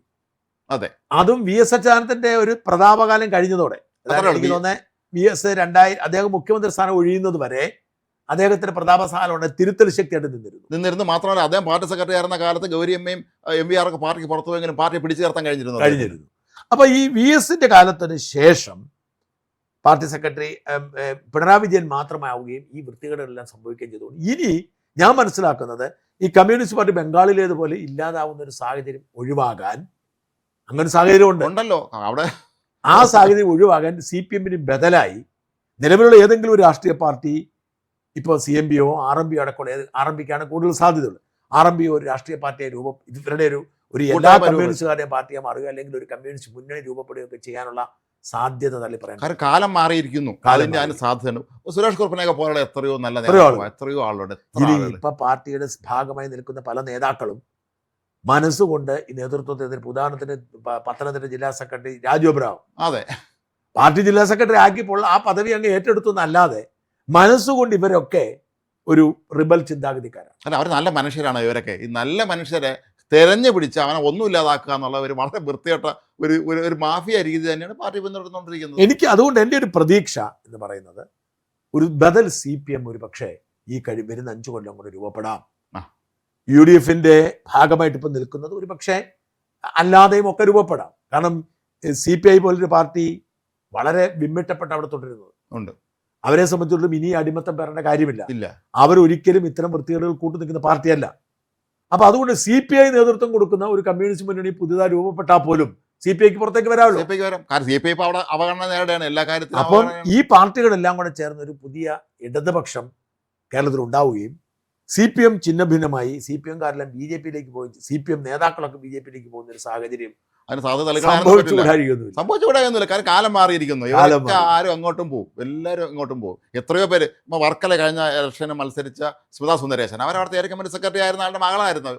[SPEAKER 2] അതെ,
[SPEAKER 1] അതും VS അച്യുതാനന്ദന്റെ ഒരു പ്രതാപകാലം കഴിഞ്ഞതോടെ. എനിക്ക് തോന്നുന്നത് VS 2000 അദ്ദേഹം മുഖ്യമന്ത്രി സ്ഥാനം ഒഴിയുന്നത് വരെ അദ്ദേഹത്തിന് പ്രതാപസാലുണ്ട്, തിരുത്തൽ ശക്തിയായിട്ട്
[SPEAKER 2] നിന്നിരുന്നു. മാത്രമല്ല അദ്ദേഹം പാർട്ടി സെക്രട്ടറി ആയിരുന്ന കാലത്ത് ഗൗരിയമ്മയും MVR ഒക്കെ പാർട്ടിക്ക് പുറത്തു പോയെങ്കിലും പാർട്ടിയെ പിടിച്ചു ചേർത്താൻ കഴിഞ്ഞിരുന്നു.
[SPEAKER 1] അപ്പൊ ഈ VSന്റെ കാലത്തിന് ശേഷം പാർട്ടി സെക്രട്ടറി പിണറായി വിജയൻ മാത്രമാവുകയും ഈ വൃത്തികേടുകളെല്ലാം സംഭവിക്കുകയും ചെയ്തുകൊണ്ട് ഇനി ഞാൻ മനസ്സിലാക്കുന്നത് ഈ കമ്മ്യൂണിസ്റ്റ് പാർട്ടി ബംഗാളിലേതുപോലെ ഇല്ലാതാവുന്ന ഒരു സാഹചര്യം ഒഴിവാകാൻ, അങ്ങനെ സാഹചര്യം ഉണ്ടല്ലോ
[SPEAKER 2] അവിടെ,
[SPEAKER 1] ആ സാഹചര്യം ഒഴിവാകാൻ CPM ബദലായി നിലവിലുള്ള ഏതെങ്കിലും ഒരു രാഷ്ട്രീയ പാർട്ടി, ഇപ്പോൾ CMPയോ RMPയോ അടക്കമുള്ള RMPക്കാണ് കൂടുതൽ സാധ്യതയുള്ളത്. RMPയോ ഒരു രാഷ്ട്രീയ പാർട്ടിയെ ഇവരുടെ ഒരു എല്ലാ കമ്മ്യൂണിസ്റ്റുകാരുടെയും പാർട്ടിയെ മാറുക, അല്ലെങ്കിൽ ഒരു കമ്മ്യൂണിസ്റ്റ് മുന്നണി രൂപപ്പെടുകയൊക്കെ ചെയ്യാനുള്ള സാധ്യത തള്ളി പറയാം.
[SPEAKER 2] കാരണം കാലം മാറിയിരിക്കുന്നു, അതിന് സാധ്യത. സുരേഷ് കുറുപ്പിനെയൊക്കെ പോലുള്ള എത്രയോ ആളുണ്ട്.
[SPEAKER 1] ഇപ്പൊ പാർട്ടിയുടെ ഭാഗമായി നിൽക്കുന്ന പല നേതാക്കളും മനസ്സുകൊണ്ട് ഈ നേതൃത്വത്തെ എതിർപ്പ്. ഉദാഹരണത്തിന് പത്തനംതിട്ട ജില്ലാ സെക്രട്ടറി രാജു അബ്രഹാം,
[SPEAKER 2] അതെ,
[SPEAKER 1] പാർട്ടി ജില്ലാ സെക്രട്ടറി ആക്കിയപ്പോൾ ആ പദവി അങ്ങ് ഏറ്റെടുത്തു എന്നല്ലാതെ മനസ്സുകൊണ്ട് ഇവരൊക്കെ ഒരു റിബൽ ചിന്താഗതിക്കാരാണ്.
[SPEAKER 2] അല്ല, അവർ നല്ല മനുഷ്യരാണ്. ഇവരൊക്കെ ഈ നല്ല മനുഷ്യരെ തെരഞ്ഞു പിടിച്ച് അവനെ ഒന്നും ഇല്ലാതാക്കുക എന്നുള്ള ഒരു വളരെ വൃത്തികെട്ട ഒരു മാഫിയ രീതി തന്നെയാണ് പാർട്ടി പിന്തുടർന്നുകൊണ്ടിരിക്കുന്നത്.
[SPEAKER 1] എനിക്ക് അതുകൊണ്ട് എൻ്റെ ഒരു പ്രതീക്ഷ എന്ന് പറയുന്നത് ഒരു ബദൽ CPM ഒരു പക്ഷേ ഈ വരുന്ന 5 കൊല്ലം കൊണ്ട് രൂപപ്പെടാം. UDFന്റെ ഭാഗമായിട്ട് ഇപ്പം നിൽക്കുന്നത് ഒരു പക്ഷേ അല്ലാതെയും ഒക്കെ രൂപപ്പെടാം. കാരണം CPI പോലൊരു പാർട്ടി വളരെ വിമ്മിട്ടപ്പെട്ട് അവിടെ തുടരുന്നത്
[SPEAKER 2] ഉണ്ട്.
[SPEAKER 1] അവരെ സംബന്ധിച്ചിടത്തോളം ഇനി അടിമത്തം വരേണ്ട കാര്യമില്ല.
[SPEAKER 2] ഇല്ല,
[SPEAKER 1] അവരൊരിക്കലും ഇത്തരം വൃത്തികേടുകൾ കൂട്ടു നിൽക്കുന്ന പാർട്ടിയല്ല. അപ്പൊ അതുകൊണ്ട് CPI നേതൃത്വം കൊടുക്കുന്ന ഒരു കമ്മ്യൂണിസ്റ്റ് മുന്നണി പുതുതായി രൂപപ്പെട്ടാൽ പോലും CPIക്ക് പുറത്തേക്ക് വരാമല്ലോ.
[SPEAKER 2] CPI അവിടെ അവഗണന നേരിടുകയാണ് എല്ലാ കാര്യത്തിലും.
[SPEAKER 1] അപ്പം ഈ പാർട്ടികളെല്ലാം കൂടെ ചേർന്ന് ഒരു പുതിയ ഇടതുപക്ഷം കേരളത്തിൽ ഉണ്ടാവുകയും CPM ചിഹ്നഭിന്നമായി CPM-കാരെല്ലാം BJP-യിലേക്ക് പോയി CPM നേതാക്കളൊക്കെ BJP-യിലേക്ക് പോകുന്ന ഒരു സാഹചര്യം
[SPEAKER 2] അതിന് സാധ്യത
[SPEAKER 1] സംഭവിച്ചുകൂടായൊന്നുമില്ല.
[SPEAKER 2] കാരണം കാലം മാറിയിരിക്കുന്നു. ഇവരൊക്കെ ആരും അങ്ങോട്ടും പോകും, എല്ലാവരും അങ്ങോട്ടും പോകും. എത്രയോ പേര് ഇപ്പൊ വർക്കല കഴിഞ്ഞ ഇലക്ഷന് മത്സരിച്ച സ്മിതാ സുന്ദരേശൻ, അവരവിടുത്തെ ഏരിയ കമ്മിറ്റി സെക്രട്ടറി ആയിരുന്ന ആളുടെ മകളായിരുന്നു.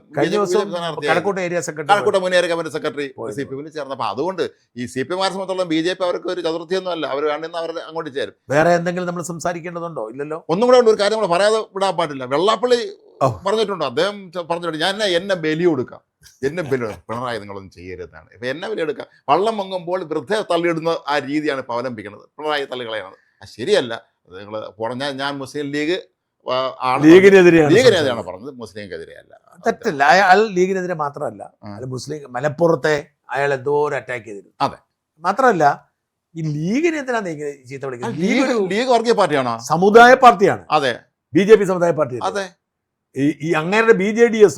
[SPEAKER 2] കഴക്കൂട്ട മുൻ ഏരിയ കമ്മിറ്റി സെക്രട്ടറി CPM-ൽ ചേർന്നപ്പോൾ അതുകൊണ്ട് ഈ CPM-കാരെ സംബന്ധിച്ചോളം BJP അവർക്ക് ഒരു ചതുർത്ഥിയൊന്നും അല്ല. അവർ വേണ്ടുന്ന അവർ അങ്ങോട്ട് ചേരും.
[SPEAKER 1] വേറെ എന്തെങ്കിലും നമ്മൾ സംസാരിക്കേണ്ടതുണ്ടോ? ഇല്ലല്ലോ.
[SPEAKER 2] ഒന്നും കൂടെ ഉണ്ട്, ഒരു കാര്യം നമ്മൾ പറയാതെ വിടാൻ പാടില്ല. വെള്ളാപ്പള്ളി പറഞ്ഞിട്ടുണ്ടോ, അദ്ദേഹം പറഞ്ഞിട്ടുണ്ട്, ഞാൻ എന്നെ ബലി കൊടുക്കാം, എന്നെ ബലി പിണറായി നിങ്ങളൊന്നും ചെയ്യരുതാണ്. ഇപ്പൊ എന്നെ ബലി എടുക്കാം. വള്ളം പൊങ്ങുമ്പോൾ വൃദ്ധ തള്ളിയിടുന്ന ആ രീതിയാണ് ഇപ്പൊ അവലംബിക്കുന്നത്. പിണറായി തള്ളികളയാണ്. ശരിയല്ല. നിങ്ങൾ പറഞ്ഞാൽ ഞാൻ മുസ്ലിം ലീഗ് ലീഗിനെതിരെയാണ് പറഞ്ഞത്, മുസ്ലിംക്കെതിരെയല്ല.
[SPEAKER 1] തെറ്റല്ല. അയാൾ ലീഗിനെതിരെ മാത്രമല്ല, മുസ്ലിം മലപ്പുറത്തെ അയാൾ എന്തോ ഒരു അറ്റാക്ക് ചെയ്തിരുന്നു.
[SPEAKER 2] അതെ,
[SPEAKER 1] മാത്രമല്ല ഈ ലീഗിനെതിരാണ് ചീത്ത വിളിക്കുന്നത്.
[SPEAKER 2] ലീഗ് വർഗീയ പാർട്ടിയാണോ?
[SPEAKER 1] സമുദായ പാർട്ടിയാണ്.
[SPEAKER 2] അതെ,
[SPEAKER 1] BJP സമുദായ പാർട്ടി. അതെ, ഈ അങ്ങേരുടെ BJDS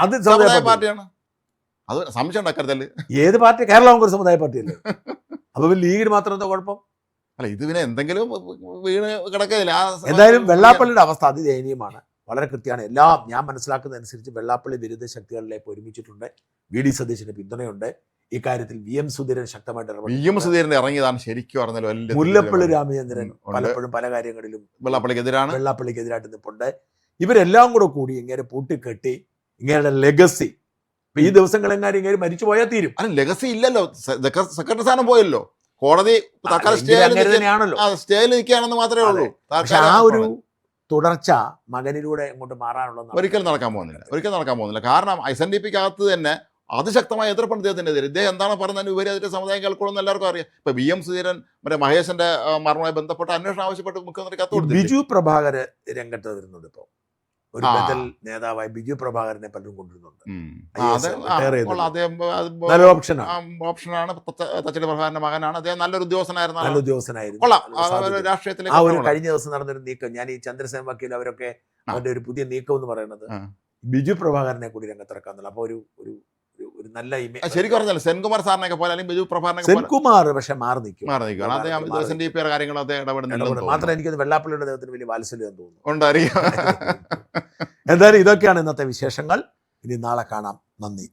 [SPEAKER 1] അത് സമുദായ
[SPEAKER 2] പാർട്ടിയാണ്. അത് സംശയം ഉണ്ടാക്കരുതല്ലേ.
[SPEAKER 1] ഏത് പാർട്ടി? കേരള കോൺഗ്രസ് സമുദായ പാർട്ടിയല്ലേ. അപ്പൊ ലീഗിന് മാത്രം എന്താ കുഴപ്പം?
[SPEAKER 2] അല്ല, ഇത് പിന്നെ എന്തെങ്കിലും വീണ് കിടക്കില്ല.
[SPEAKER 1] എന്തായാലും വെള്ളാപ്പള്ളിയുടെ അവസ്ഥ അതിദയനീയമാണ്. വളരെ കൃത്യമാണ്. എല്ലാം ഞാൻ മനസ്സിലാക്കുന്നതനുസരിച്ച് വെള്ളാപ്പള്ളി വിരുദ്ധ ശക്തികളിലേക്ക് ഒരുമിച്ചിട്ടുണ്ട്. VD സതീശന്റെ പിന്തുണയുണ്ട്. ഇക്കാര്യത്തിൽ VM സുധീരൻ ശക്തമായിട്ട്
[SPEAKER 2] സുധീരൻ ഇറങ്ങിയതാണ് ശരിക്കും പറഞ്ഞാൽ.
[SPEAKER 1] മുല്ലപ്പള്ളി രാമചന്ദ്രൻ പലപ്പോഴും പല കാര്യങ്ങളിലും
[SPEAKER 2] വെള്ളാപ്പള്ളിക്കെതിരായിട്ട്
[SPEAKER 1] നിൽപ്പുണ്ട്. ഇവരെല്ലാം കൂടി ഇങ്ങനെ പൂട്ടിക്കെട്ടി ഇങ്ങനെ ലെഗസി ഈ ദിവസങ്ങളെങ്ങാനും ഇങ്ങനെ മരിച്ചു പോയാൽ തീരും.
[SPEAKER 2] ലെഗസി ഇല്ലല്ലോ, സെക്രട്ടറി സ്ഥാനം പോയല്ലോ. കോടതി സ്റ്റേയിൽ നിൽക്കുകയാണെന്ന് മാത്രമേ ഉള്ളൂ.
[SPEAKER 1] പക്ഷെ ആ ഒരു തുടർച്ച മകനിലൂടെ ഇങ്ങോട്ട് മാറാനുള്ള
[SPEAKER 2] ഒരിക്കലും നടക്കാൻ പോകുന്നില്ല. കാരണം SNDP-ക്കകത്ത് തന്നെ അതിശക്തമായ എതിർപ്പാണ് ഇദ്ദേഹത്തിനെതിരെ. ഇദ്ദേഹം എന്താണ് പറഞ്ഞതിന് ഉപരി അതിന്റെ സമുദായം കേൾക്കണമെന്ന് എല്ലാവർക്കും അറിയാം. ഇപ്പൊ VM സുധീരൻ മഹേശന്റെ മരണവുമായി ബന്ധപ്പെട്ട് അന്വേഷണം ആവശ്യപ്പെട്ട് മുഖ്യമന്ത്രി കത്ത് കൊടുത്തു.
[SPEAKER 1] ബിജു പ്രഭാകർ രംഗത്ത് വരുന്നത് ഇപ്പൊ ഒരു ബദൽ നേതാവായി ബിജു പ്രഭാകരനെ പലരും കൊണ്ടുവരുന്നുണ്ട്.
[SPEAKER 2] ഓപ്ഷനാണ്. തച്ചടി പ്രഭാകരന്റെ മകനാണ്. അദ്ദേഹം നല്ലൊരു ഉദ്യോഗസ്ഥനായിരുന്നു. രാഷ്ട്രീയത്തിലേക്ക്
[SPEAKER 1] ആ ഒരു കഴിഞ്ഞ ദിവസം നടന്നൊരു നീക്കം, ഞാൻ ഈ ചന്ദ്രസേൻ വക്കീൽ അവരൊക്കെ അവരുടെ ഒരു പുതിയ നീക്കം എന്ന് പറയുന്നത് ബിജു പ്രഭാകരനെ കൂടി രംഗത്തിറക്കാന്നുള്ള. അപ്പൊ ഒരു നല്ല ഇമേജ്
[SPEAKER 2] ശരിക്കും പറഞ്ഞാൽ സെൻകുമാർ സാറിനൊക്കെ പോലെ അല്ലെങ്കിൽ ബിജു പ്രഭാകരനെ
[SPEAKER 1] സെൻകുമാർ പക്ഷെ മാറി നിൽക്കും. മാത്രം എനിക്കത് വെള്ളാപ്പള്ളിയുടെ അദ്ദേഹത്തിന് വലിയ വാത്സല്യം തോന്നുന്നു.
[SPEAKER 2] ഉണ്ടായിരിക്കും.
[SPEAKER 1] എന്തായാലും ഇതൊക്കെയാണ് ഇന്നത്തെ വിശേഷങ്ങൾ. ഇനി നാളെ കാണാം. നന്ദി.